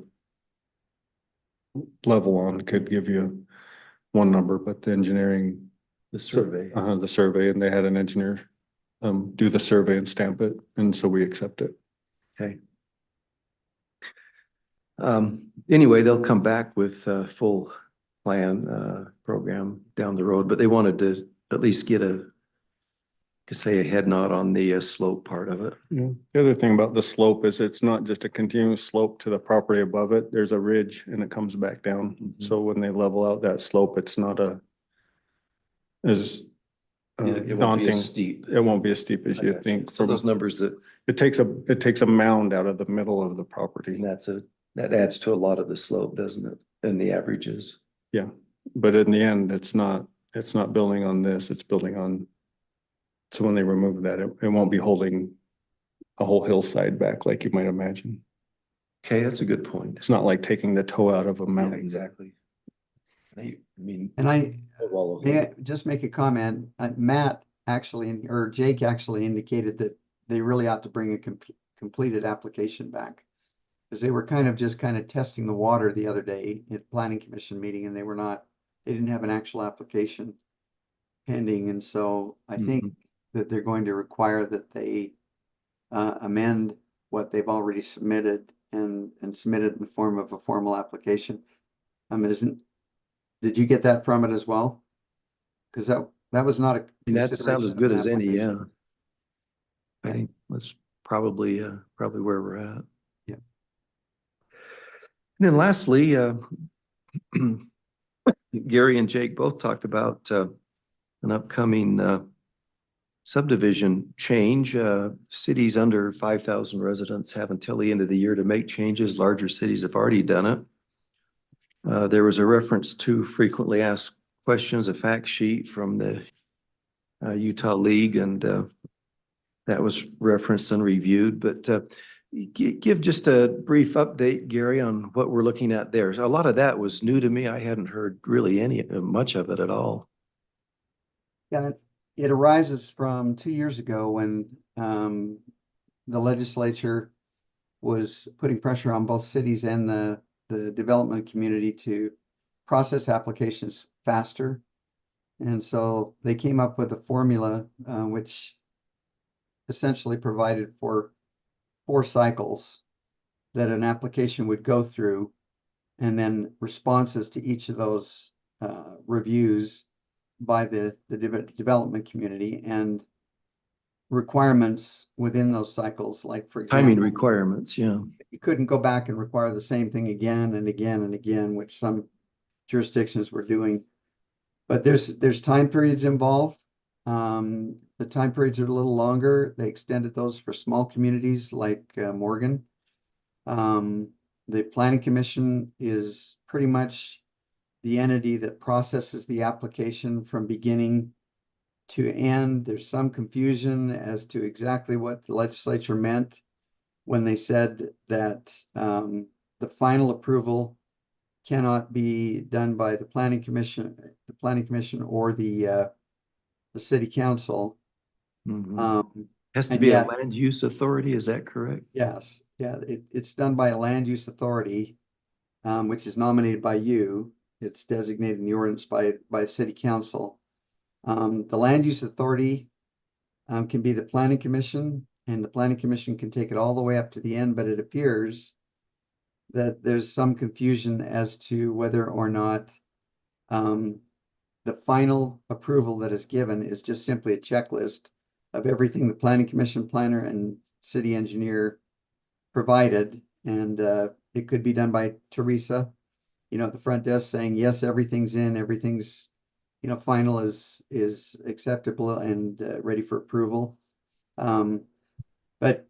level on could give you one number, but the engineering. The survey. The survey, and they had an engineer do the survey and stamp it, and so we accept it. Okay. Anyway, they'll come back with a full plan program down the road, but they wanted to at least get a head nod on the slope part of it. Yeah. The other thing about the slope is it's not just a continuous slope to the property above it. There's a ridge and it comes back down. Mhm. So when they level out that slope, it's not as It won't be daunting. as steep. It won't be as steep as you Okay. think. So those numbers that, It takes a mound out of the middle of the property. and that adds to a lot of the slope, doesn't it? And the averages. Yeah, but in the end, it's not building on this, it's building on. So when they remove that, it won't be holding a whole hillside back like you might imagine. Okay, that's a good point. It's not like taking the toe out of a Yeah, mountain. exactly. I mean. And well, may I just make a comment? Matt actually, or Jake actually indicated that they really ought to bring a completed application back. Because they were kind of testing the water the other day at planning commission meeting, and they didn't have an actual application pending. And so I think that they're going to require that they amend what they've already submitted and submit it in the form of a formal application. Did you get that from it as well? Because that was not a. That sounds as consideration of good an as any, yeah. application. I think that's probably where we're at. Yeah. And then lastly, Gary and Jake both talked about an upcoming subdivision change. Cities under 5,000 residents have until the end of the year to make changes. Larger cities have already done it. There was a reference to frequently asked questions, a fact sheet from the Utah League, and that was referenced and reviewed. But Give just a brief update, Gary, on what we're looking at there. A lot of that was new to me. I hadn't heard really much of it at all. Yeah, it arises from 2 years ago when the legislature was putting pressure on both cities and the development community to process applications faster. And so they came up with a formula which essentially provided for 4 cycles that an application would go through, and then responses to each of those reviews by the development community, and requirements within those cycles, like for Timing example, requirements, yeah. you couldn't go back and require the same thing again and again and again, which some jurisdictions were doing. But there's time periods involved. The time periods are a little longer. They extended those for small communities like Morgan. The Planning Commission is pretty much the entity that processes the application from beginning to end. There's some confusion as to exactly what the legislature meant when they said that the final approval cannot be done by the Planning Commission or the City Council. Mhm. Has to and be a yet- land use authority, is that correct? Yes, yeah, it's done by a land use authority, which is nominated by you. It's designated in the ordinance by City Council. The land use authority can be the Planning Commission, and the Planning Commission can take it all the way up to the end, but it appears that there's some confusion as to whether or not the final approval that is given is just simply a checklist of everything the Planning Commission planner and city engineer provided. And it could be done by Teresa, at the front desk saying, yes, everything's in, everything's, final is acceptable and ready for approval. But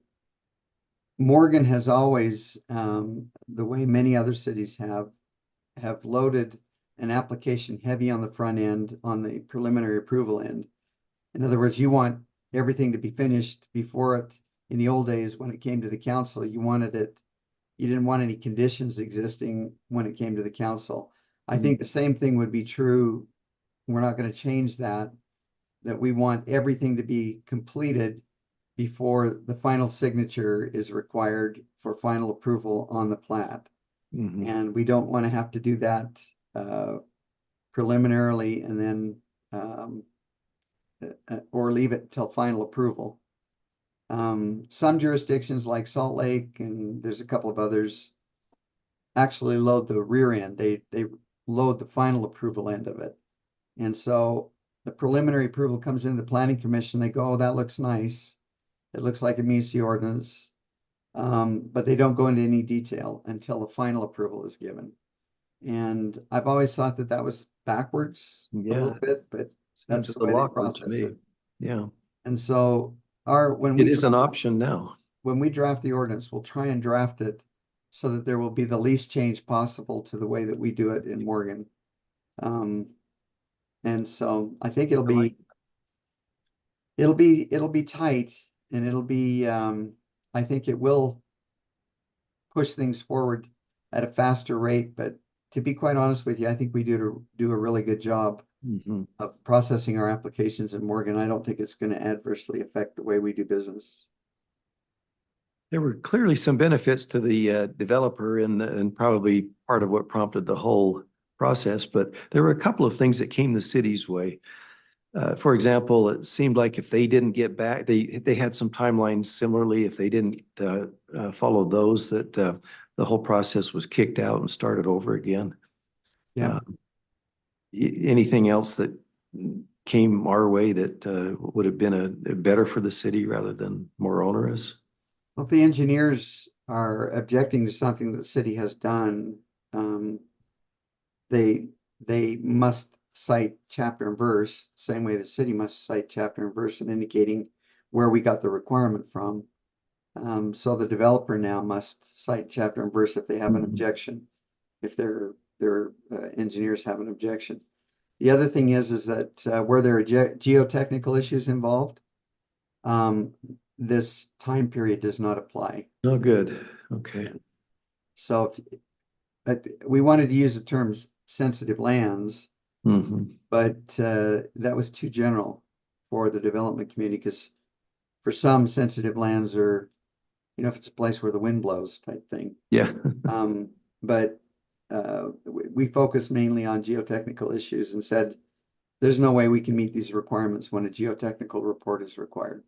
Morgan has always, the way many other cities have loaded an application heavy on the front end, on the preliminary approval end. In other words, you want everything to be finished before it. In the old days, when it came to the council, you didn't want any conditions existing when it came to the council. I think the same thing would be true. We're not going to change that we want everything to be completed before the final signature is required for final approval on the plat. Mhm. And we don't want to have to do that preliminarily and then or leave it till final approval. Some jurisdictions like Salt Lake, and there's a couple of others, actually load the rear end. They load the final approval end of it. And so the preliminary approval comes in the Planning Commission. They go, oh, that looks nice. It looks like it meets the ordinance. But they don't go into any detail until the final approval is given. And I've always thought that was backwards a little bit, but that's Seems the a way little they awkward to process me. it. Yeah, And so when it is an option now. when we draft the ordinance, we'll try and draft it so that there will be the least change possible to the way that we do it in Morgan. And so I think it'll be tight, and it'll be, I think it will push things forward at a faster rate. But to be quite honest with you, I think we do a really good job Mhm. of processing our applications in Morgan. I don't think it's going to adversely affect the way we do business. There were clearly some benefits to the developer and probably part of what prompted the whole process, but there were a couple of things that came the city's way. For example, it seemed like if they didn't get back, they had some timelines similarly. If they didn't follow those, that the whole process was kicked out and started over again. Yeah. Anything else that came our way that would have been a better for the city rather than more onerous? Well, if the engineers are objecting to something that the city has done, they must cite chapter and verse, same way the city must cite chapter and verse and indicating where we got the requirement from. So the developer now must cite chapter and verse if they have an objection, if their engineers have an objection. The other thing is that where there are geotechnical issues involved, this time period does not apply. Oh, good. Okay. So but we wanted to use the terms sensitive lands, Mhm. but that was too general for the development community, because for some, sensitive lands are, if it's a place where the wind blows type thing. Yeah. But we focused mainly on geotechnical issues and said, there's no way we can meet these requirements when a geotechnical report is required.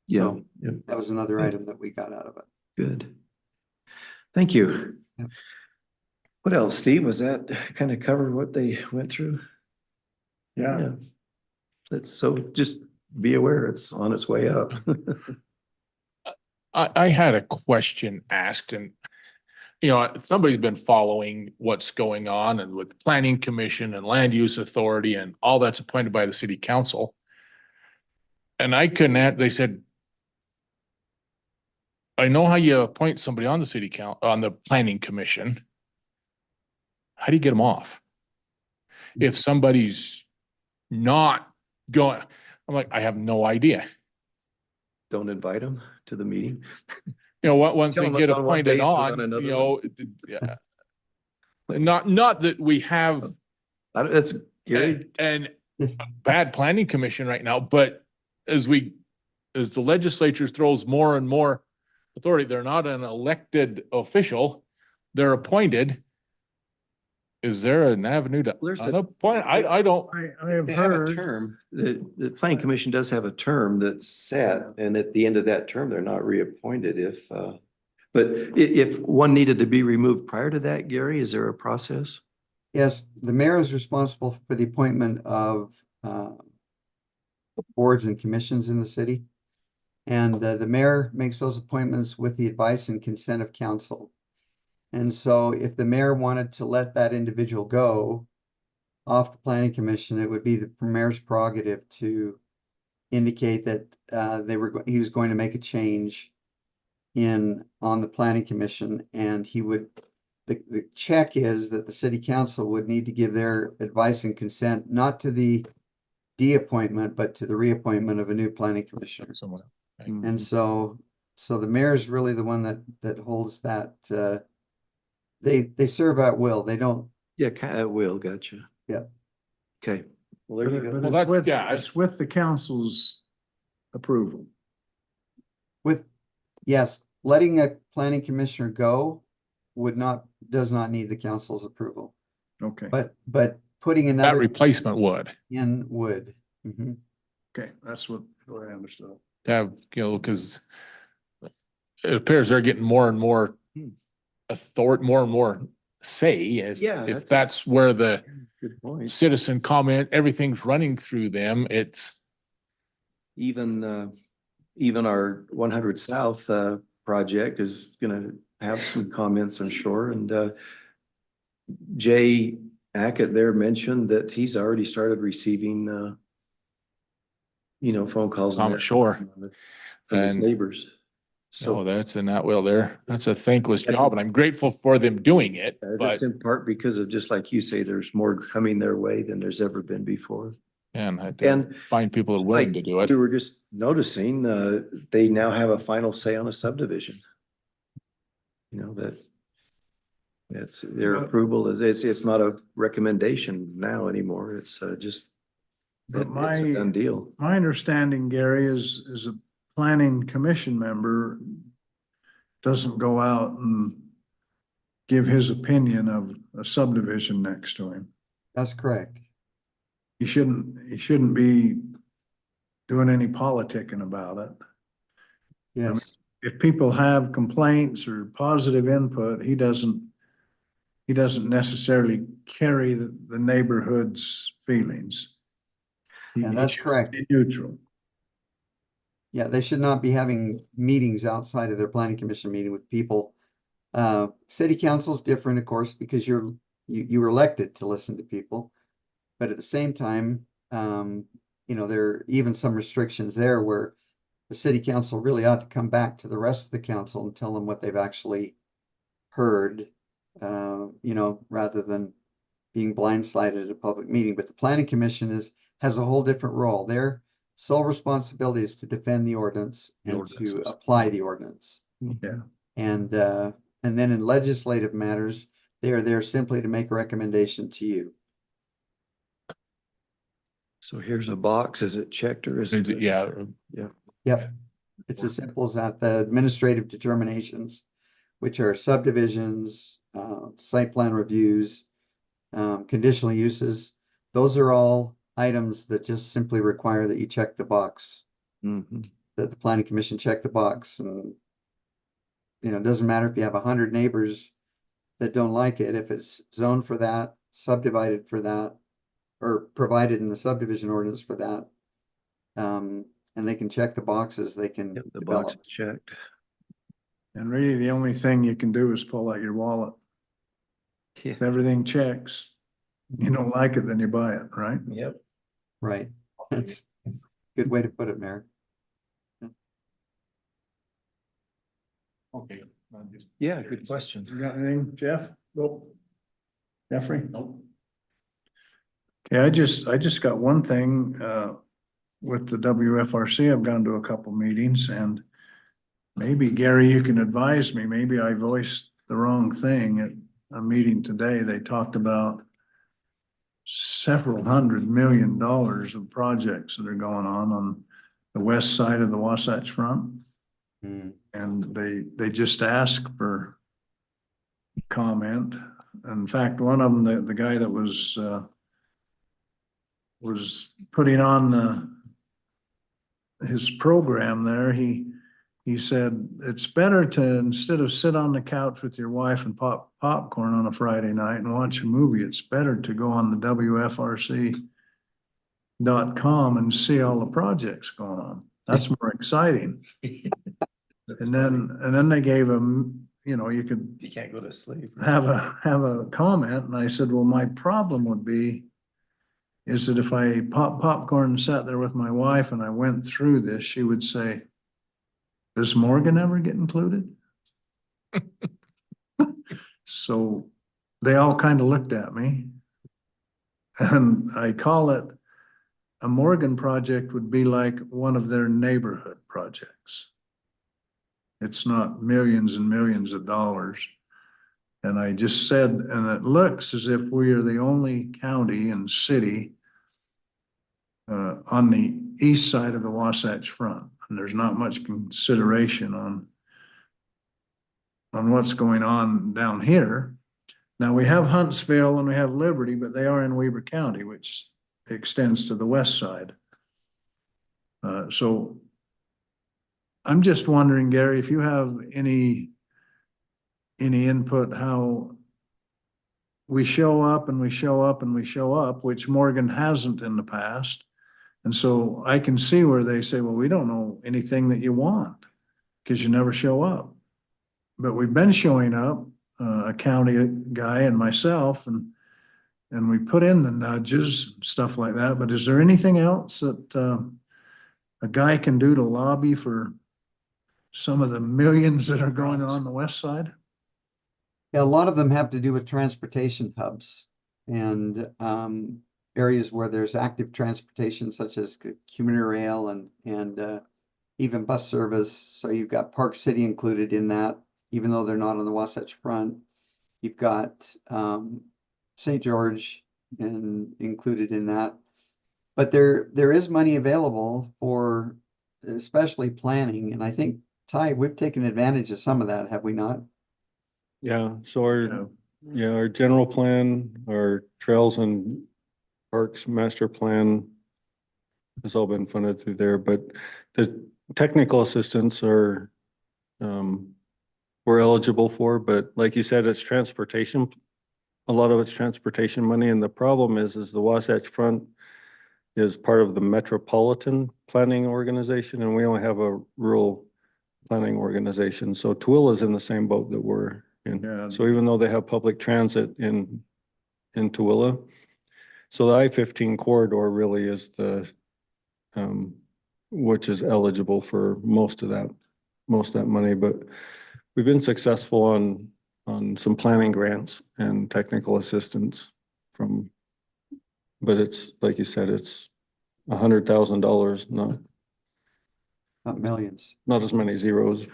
Yeah. So Yeah. that was another item that we got out of it. Good. Thank you. Yep. What else, Steve? Was that kind of cover what they went through? Yeah. So just be aware it's on its way up. I had a question asked and, somebody's been following what's going on and with planning commission and land use authority and all that's appointed by the city council. And I couldn't, they said, I know how you appoint somebody on the on the planning commission. How do you get them off? If somebody's not going, I'm like, I have no idea. Don't invite them to the meeting. Once Tell they them get it's on one appointed day, put on, on another one. yeah. Not that we have That's Gary. and bad planning commission right now, but as the legislature throws more and more authority, they're not an elected official, they're appointed. Is there an avenue to There's the- unappoint? I don't, I have They have a heard, term, the planning commission does have a term that's set, and at the end of that term, they're not reappointed but if one needed to be removed prior to that, Gary, is there a process? Yes, the mayor is responsible for the appointment of boards and commissions in the city. And the mayor makes those appointments with the advice and consent of council. And so if the mayor wanted to let that individual go off the planning commission, it would be the mayor's prerogative to indicate that he was going to make a change on the planning commission, and the check is that the city council would need to give their advice and consent, not to the de-appointment, but to the reappointment of a new planning commissioner. someone else. And so the mayor is really the one that holds that, they serve at will. They don't, Yeah, will, gotcha. Yeah. Okay. Well, there you go. Well, that's- it's with the council's approval. yes, letting a planning commissioner go does not need the council's approval, Okay, but putting That another replacement would in would. Mhm. okay, that's what I understood. have, because it appears they're getting more and more authority, more and more say. Yeah, If that's that's where the Good point. citizen comment, everything's running through them, it's, Even our 100 South project is gonna have some comments, I'm sure, and Jay Hackett there mentioned that he's already started receiving phone calls. and I'm that sure. From his And- neighbors. so So that's in that will there. That's a thankless job and I'm grateful for them doing it, but that's in part because of, just like you say, there's more coming their way than there's ever been before. and I had to And find people that are willing to do it. We were just noticing, they now have a final say on a subdivision. That it's their approval it's not a recommendation now anymore. It's just But it's a done deal. my understanding, Gary, is a planning commission member doesn't go out and give his opinion of a subdivision next to him. That's correct. He shouldn't be doing any politicking about it. Yes. If people have complaints or positive input, he doesn't necessarily carry the neighborhood's feelings. And that's He should correct. be neutral. Yeah, they should not be having meetings outside of their planning commission meeting with people. City council's different, of course, because you were elected to listen to people. But at the same time, there are even some restrictions there where the city council really ought to come back to the rest of the council and tell them what they've actually heard, rather than being blindsided at a public meeting. But the planning commission has a whole different role. They're sole responsibility is to defend the ordinance The and to ordinances. apply the ordinance. Yeah. And then in legislative matters, they are there simply to make a recommendation to you. So here's a box. Is it checked or is it? Yeah, Yep. It's as simple as that. The administrative determinations, which are subdivisions, site plan reviews, conditional uses, those are all items that just simply require that you check the box, Mhm. that the planning commission check the box. And it doesn't matter if you have 100 neighbors that don't like it, if it's zoned for that, subdivided for that, or provided in the subdivision ordinance for that. And they can check the boxes, they can Yep, the box develop. is checked. And really, the only thing you can do is pull out your wallet. Yeah. If everything checks, you don't like it, then you buy it, right? Yep. Right. That's a good way to put it, Mayor. okay. Yeah, good question. You got anything, Jeff? Nope. Jeffrey? Nope. Okay, I just got one thing, with the WFRC. I've gone to a couple meetings, and maybe Gary, you can advise me, maybe I voiced the wrong thing at a meeting today. They talked about several $100 million of projects that are going on the west side of the Wasatch Front. Hmm. And they just asked for comment. In fact, one of them, the guy that was putting on his program there, he said, it's better to, instead of sit on the couch with your wife and pop popcorn on a Friday night and watch a movie, it's better to go on the WFRC.com and see all the projects going on. That's more exciting. And then they gave him, you could You can't go to sleep. have a comment, and I said, well, my problem would be is that if I pop popcorn and sat there with my wife and I went through this, she would say, does Morgan ever get included? So they all kind of looked at me. And I call it, a Morgan project would be like one of their neighborhood projects. It's not millions and millions of dollars. And I just said, and it looks as if we are the only county and city on the east side of the Wasatch Front. And there's not much consideration on what's going on down here. Now, we have Huntsville and we have Liberty, but they are in Weber County, which extends to the west side. So I'm just wondering, Gary, if you have any input how we show up and we show up and we show up, which Morgan hasn't in the past. And so I can see where they say, well, we don't know anything that you want because you never show up. But we've been showing up, a county guy and myself, and we put in the nudges, stuff like that. But is there anything else that a guy can do to lobby for some of the millions that are going on the west side? Yeah, a lot of them have to do with transportation hubs and areas where there's active transportation, such as commuter rail and even bus service. So you've got Park City included in that, even though they're not on the Wasatch Front. You've got St. George and included in that. But there is money available for especially planning. And I think, Ty, we've taken advantage of some of that, have we not? Yeah, so our general plan, our trails and parks master plan has all been funded through there, but the technical assistance are we're eligible for, but like you said, it's transportation. A lot of it's transportation money, and the problem is the Wasatch Front is part of the Metropolitan Planning Organization, and we only have a rural planning organization. So Tooele is in the same boat that we're in. Yeah. So even though they have public transit in Tooele, so the I-15 corridor really is the which is eligible for most of that money, but we've been successful on some planning grants and technical assistance but it's, like you said, it's $100,000, Not millions. not as many zeros.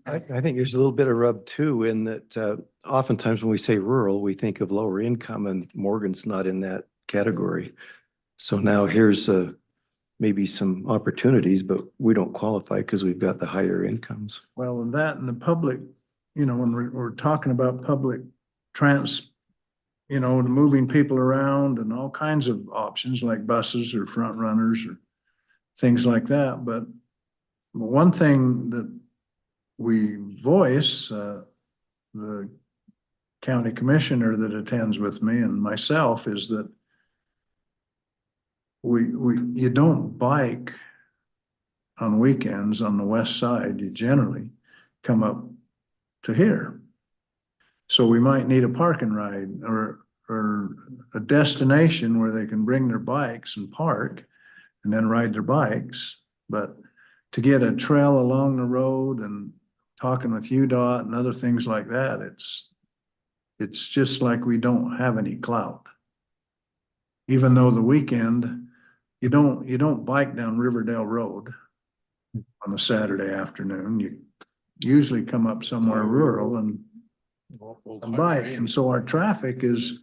I think there's a little bit of rub too in that oftentimes when we say rural, we think of lower income and Morgan's not in that category. So now here's maybe some opportunities, but we don't qualify because we've got the higher incomes. Well, and that and the public, when we're talking about public moving people around and all kinds of options like buses or front runners or things like that. But one thing that we voice, the county commissioner that attends with me and myself, is that you don't bike on weekends on the west side. You generally come up to here. So we might need a parking ride or a destination where they can bring their bikes and park and then ride their bikes. But to get a trail along the road and talking with UDOT and other things like that, it's just like we don't have any clout. Even though the weekend, you don't bike down Riverdale Road on a Saturday afternoon. You usually come up somewhere rural and bike. And so our traffic is,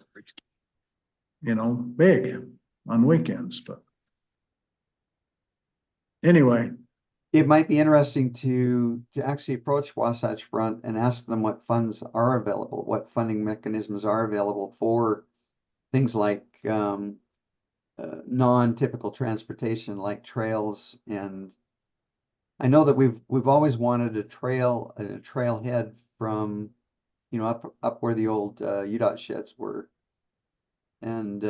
big on weekends, but anyway. It might be interesting to actually approach Wasatch Front and ask them what funds are available, what funding mechanisms are available for things like non-typical transportation like trails. And I know that we've always wanted a trailhead from up where the old UDOT sheds were, and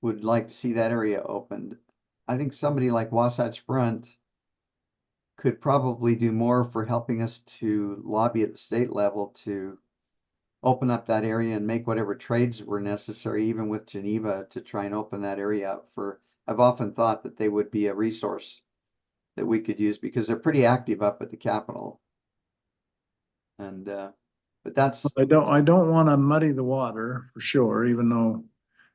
would like to see that area opened. I think somebody like Wasatch Front could probably do more for helping us to lobby at the state level to open up that area and make whatever trades were necessary, even with Geneva, to try and open that area up for. I've often thought that they would be a resource that we could use because they're pretty active up at the Capitol. And but that's. I don't want to muddy the water for sure, even though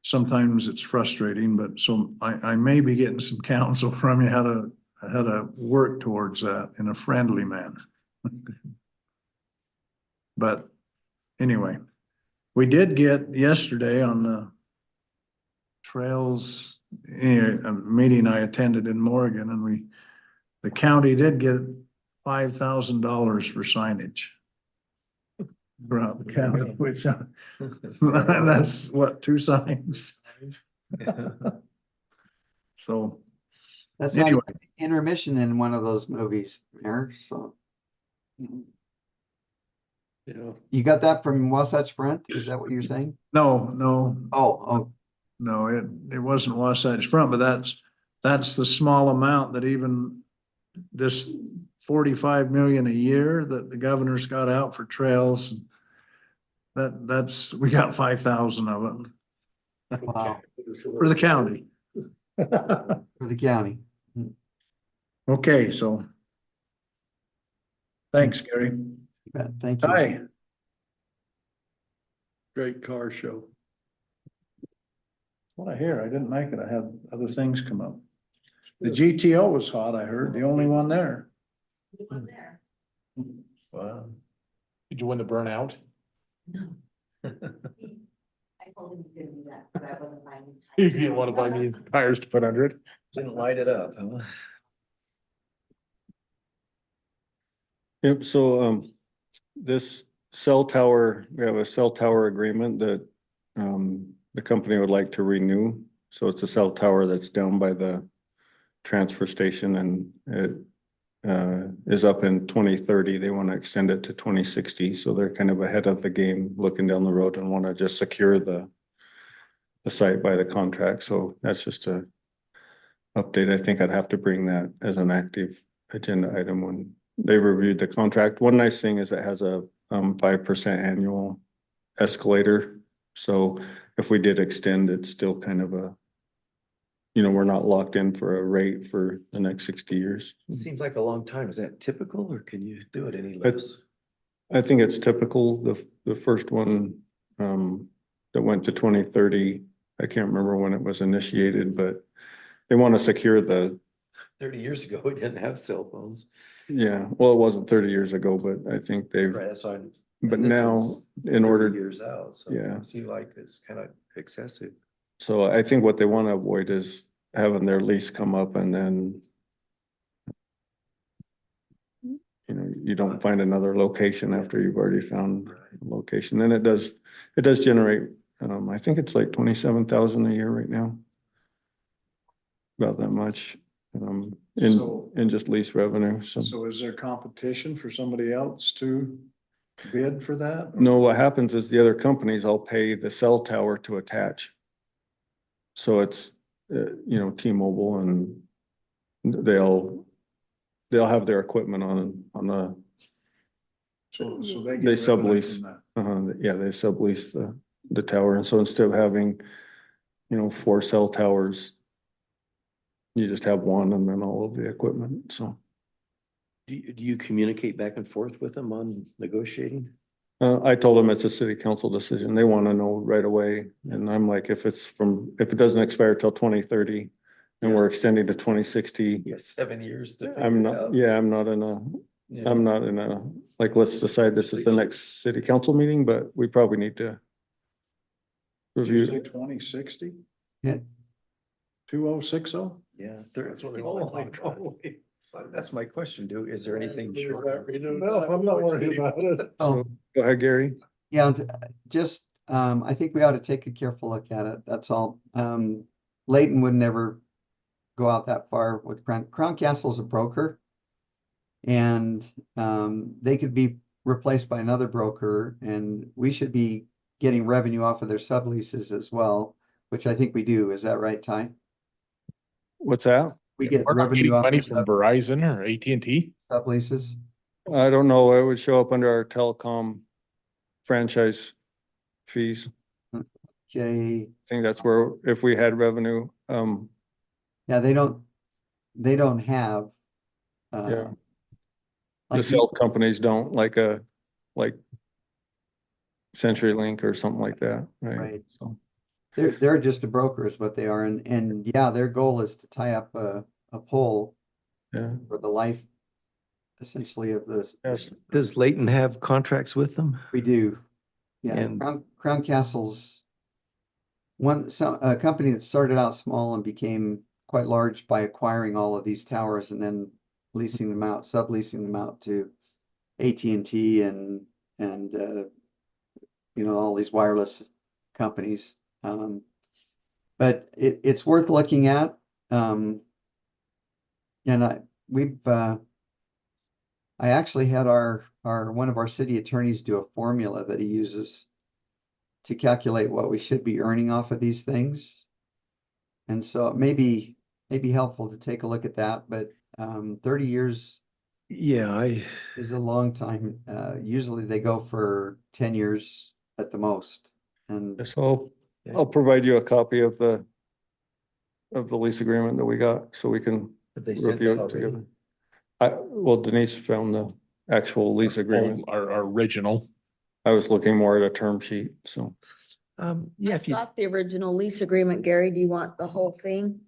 sometimes it's frustrating, but so I may be getting some counsel from you how to work towards that in a friendly manner. But anyway, we did get yesterday on the trails, a meeting I attended in Morgan, and the county did get $5,000 for signage throughout the county, which that's what, 2 signs. So That's anyway. not intermission in one of those movies, Mayor. So Yeah. you got that from Wasatch Front? Is that what you're saying? No, Oh, no, it wasn't Wasatch Front, but that's the small amount that even this 45 million a year that the governor's got out for trails. We got 5,000 of it wow. for the county. For the county. Okay, so thanks, Gary. You bet. Thank you. Hi. Great car show. What I hear, I didn't make it. I had other things come up. The GTO was hot, I heard, the only one there. Wow. Did you win the burnout? I told him he couldn't do that, because I wasn't buying. You didn't want to buy me tires to put under it. Didn't light it up, huh? Yep, so this cell tower, we have a cell tower agreement that the company would like to renew. So it's a cell tower that's down by the transfer station, and it is up in 2030. They want to extend it to 2060. So they're kind of ahead of the game looking down the road and want to just secure the site by the contract. So that's just a update. I think I'd have to bring that as an active agenda item when they reviewed the contract. One nice thing is it has a 5% annual escalator. So if we did extend, it's still kind of we're not locked in for a rate for the next 60 years. Seems like a long time. Is that typical or can you do it any less? I think it's typical. The first one that went to 2030, I can't remember when it was initiated, but they want to secure the, 30 years ago, we didn't have cell phones. yeah, well, it wasn't 30 years ago, but I think they've, Right, that's why. but now in order, Years out, so Yeah. it seemed like it's kind of excessive. so I think what they want to avoid is having their lease come up and then you know, you don't find another location after you've already found a location. And it does generate, I think it's like 27,000 a year right now. About that much, So- in just lease revenue, so. So is there competition for somebody else to bid for that? No, what happens is the other companies all pay the cell tower to attach. So it's, you know, T-Mobile and they'll have their equipment on the, So they. They get revenue sublease. from that. yeah, they sublease the tower. And so instead of having, you know, 4 cell towers, you just have one and then all of the equipment, so. Do you communicate back and forth with them on negotiating? I told them it's a city council decision. They want to know right away. And I'm like, if it doesn't expire till 2030 and we're extending to 2060, Yes, 7 years to. I'm not in a, like, let's decide this is the next city council meeting, but we probably need to Usually review. 2060? Yeah. 2060? Yeah. That's what they want in the contract. That's my question, is there anything short? No, I'm not worried about it. Oh, Go ahead, Gary. yeah, just, I think we ought to take a careful look at it, that's all. Layton would never go out that far with Crown Castle's a broker. And, they could be replaced by another broker and we should be getting revenue off of their subleases as well, which I think we do. Is that right, Ty? What's that? We get We're not revenue getting off money their from Verizon or AT&T. subleases. I don't know. It would show up under our telecom franchise fees. Okay, I think that's where, if we had revenue, yeah, they don't have. Yeah. uh, the Like, cell companies don't, like CenturyLink or something like that, right? Right. So, they're just a broker is what they are. And yeah, their goal is to tie up a pole yeah. for the life essentially of this. Yes. Does Layton have contracts with them? We do. Yeah, And- Crown Castle's a company that started out small and became quite large by acquiring all of these towers and then leasing them out, subleasing them out to AT&T and you know, all these wireless companies. But it's worth looking at. And I actually had one of our city attorneys do a formula that he uses to calculate what we should be earning off of these things. And so it may be helpful to take a look at that, but 30 years Yeah, is a long time. Usually they go for 10 years at the most. And So I'll provide you a copy of the lease agreement that we got, so we can but they sent review that it together. already. Well, Denise found the actual lease agreement. Our original. I was looking more at a term sheet, so. Yeah, I've if you, got the original lease agreement, Gary. Do you want the whole thing?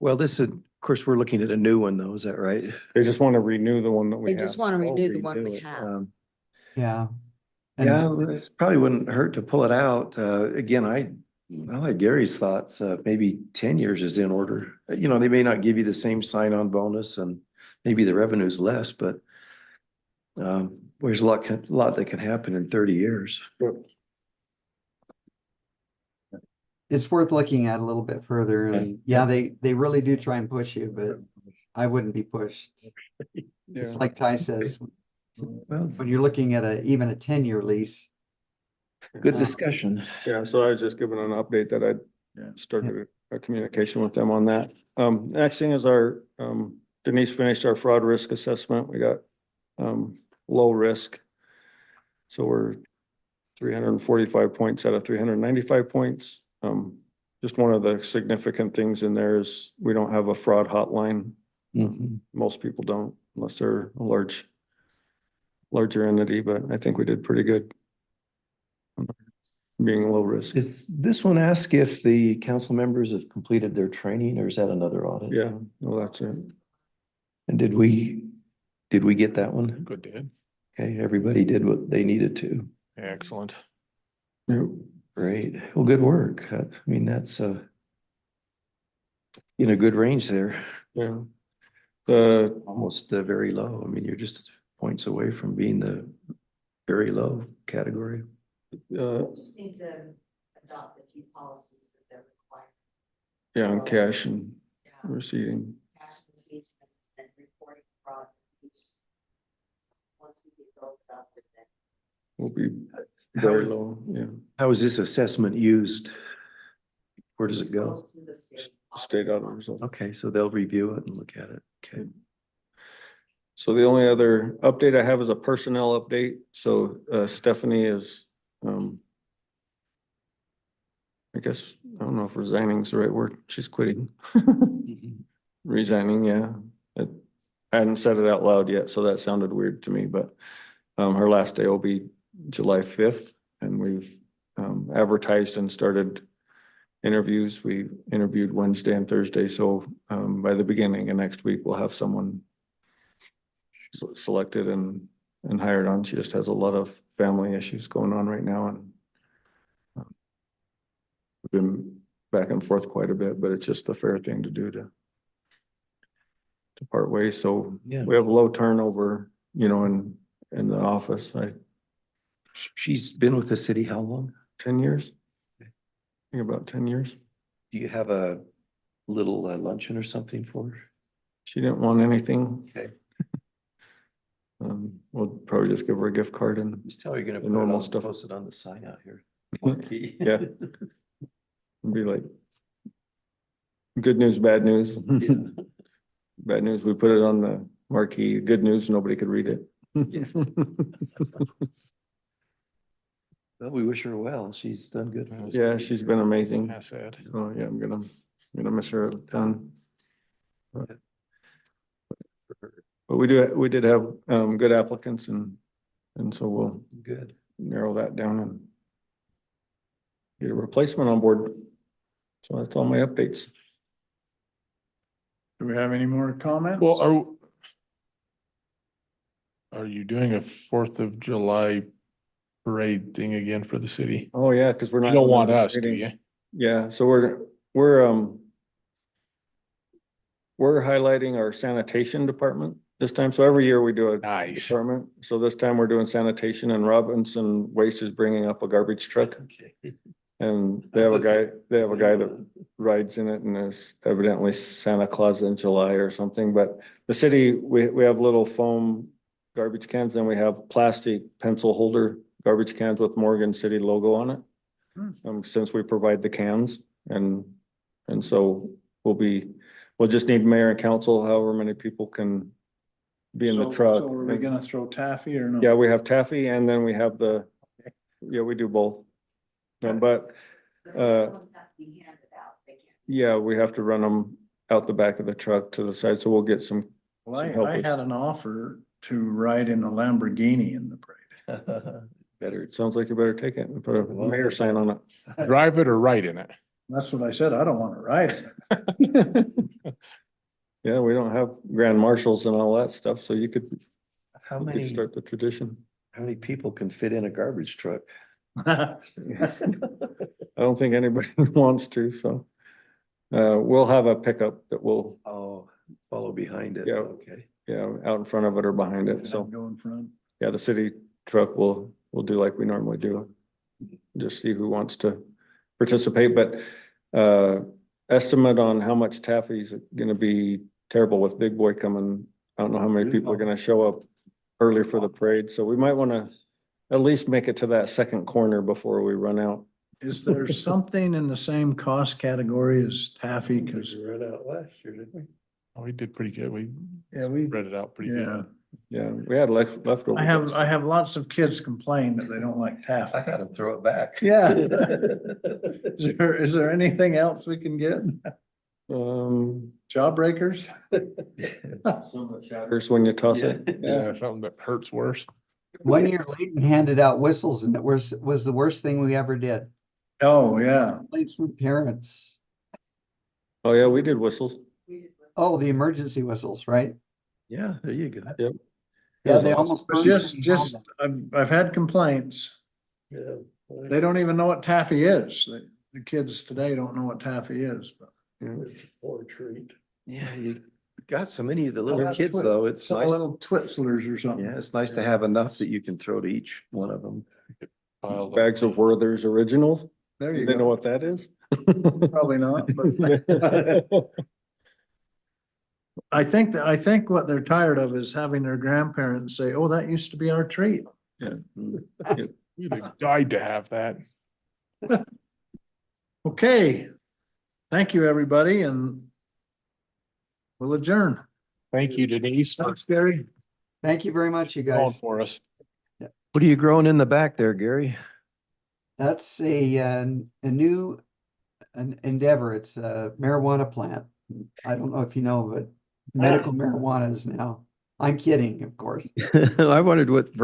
well, this is, of course, we're looking at a new one though, is that right? They just want to renew the one that we They have. just want to renew the one Renew we it. have. yeah. And Yeah, this probably wouldn't hurt to pull it out. Again, I like Gary's thoughts, maybe 10 years is in order. You know, they may not give you the same sign-on bonus and maybe the revenue's less, but there's a lot that can happen in 30 years. it's worth looking at a little bit further. And yeah, they really do try and push you, but I wouldn't be pushed. It's like Ty says, Well, when you're looking at even a 10-year lease. good discussion. Yeah, so I was just giving an update that I started a communication with them on that. Next thing is our, Denise finished our fraud risk assessment. We got, low risk. So we're 345 points out of 395 points. Just one of the significant things in there is we don't have a fraud hotline. Mhm. Most people don't, unless they're a larger entity, but I think we did pretty good. being low risk. Is this one ask if the council members have completed their training or is that another audit? Yeah, well, that's it. And did we get that one? Good, did. Okay, everybody did what they needed to. Excellent. Yeah. Great. Well, good work. I mean, that's in a good range there, Yeah. almost very low. I mean, you're just points away from being the very low category. Just need to adopt a few policies that they're required. Yeah, and cash and Yeah. receiving. Cash receipts and reporting fraud use. Once we get those adopted, then. Will be very low, yeah. How is this assessment used? Where does it go? Goes to the State auditors. Okay, so they'll review it and look at it. Okay. So the only other update I have is a personnel update. So Stephanie is, I guess, I don't know if resigning is the right word. She's quitting. Resigning, yeah. I hadn't said it out loud yet, so that sounded weird to me, but her last day will be July 5th, and we've advertised and started interviews. We interviewed Wednesday and Thursday, so by the beginning of next week, we'll have someone selected and hired on. She just has a lot of family issues going on right now, and we've been back and forth quite a bit, but it's just the fair thing to do to part ways. So Yeah. we have low turnover, you know, in the office. She's been with the city how long? 10 years. I think about 10 years. Do you have a little luncheon or something for her? She didn't want anything. Okay. We'll probably just give her a gift card and Just tell her you're gonna The put it normal on, stuff. post it on the sign out here. Yeah. be like, good news, bad news. Bad news, we put it on the marquee. Good news, nobody could read it. Well, we wish her well. She's done good. for us. Yeah, she's been amazing. Asset. Oh, yeah, I'm gonna miss her a ton. But we did have good applicants and so we'll Good. narrow that down and get a replacement on board. So that's all my updates. Do we have any more comments? Well, are you doing a 4th of July parade thing again for the city? Oh, yeah, because we're not. You don't want us, do you? Yeah, so we're highlighting our sanitation department this time. So every year we do a Nice. department. So this time we're doing sanitation, and Robinson Waste is bringing up a garbage truck. Okay. And they have a guy that rides in it and is evidently Santa Claus in July or something, but the city, we have little foam garbage cans, and we have plastic pencil holder garbage cans with Morgan City logo on it. Since we provide the cans, and so we'll just need mayor and council, however many people can be in the truck. So are we gonna throw taffy or no? Yeah, we have taffy, and then we have yeah, we do both. But yeah, we have to run them out the back of the truck to the side, so we'll get some. Well, some help I with- had an offer to ride in a Lamborghini in the parade. Better. It sounds like you better take it and put a mayor sign on Drive it or ride in it? That's what I said. I don't wanna ride it. it. Yeah, we don't have grand marshals and all that stuff, so you could How you could many, start the tradition. how many people can fit in a garbage truck? I don't think anybody wants to, so. We'll have a pickup that will, Oh, follow behind it. Yeah. Okay. yeah, out in front of it or behind it, so. Go in front. Yeah, the city truck will do like we normally do. Just see who wants to participate, but estimate on how much taffy is gonna be terrible with Big Boy coming. I don't know how many people are gonna show up early for the parade, so we might wanna at least make it to that second corner before we run out. Is there something in the same cost category as taffy? Cause Ran out last year, didn't we? Oh, we did pretty good. We yeah, we, spread it out pretty yeah, good. Yeah, we had leftovers. I have lots of kids complain that they don't like I taffy. had him throw it back. Yeah. Is there anything else we can get? Jawbreakers? So much shatters when you toss it. Yeah, something that hurts worse. One year Layton handed out whistles and it was the worst thing we ever did. Oh, yeah. Complaints from parents. Oh, yeah, we did whistles. Oh, the emergency whistles, right? Yeah, there you go. Yeah, they almost But burned. just, I've had complaints. Yeah. They don't even know what taffy is. The kids today don't know what taffy is, but. It's a poor treat. Yeah, you got so many of the I little got kids twi- though. It's Some nice. little Twizzlers or something. Yeah, it's nice to have enough that you can throw to each one of them. Piles up. Bags of Werther's Originals. There Do you they know go. what that is? Probably not, but I think what they're tired of is having their grandparents say, oh, that used to be our treat. We'd have died to have that. Okay. Thank you, everybody, and we'll adjourn. Thank you, Denise, for Thanks, Gary. Thank you very much, you calling guys. for us. What are you growing in the back there, Gary? That's a new endeavor. It's a marijuana plant. I don't know if you know, but medical marijuana is now. I'm kidding, of course. I wondered what variety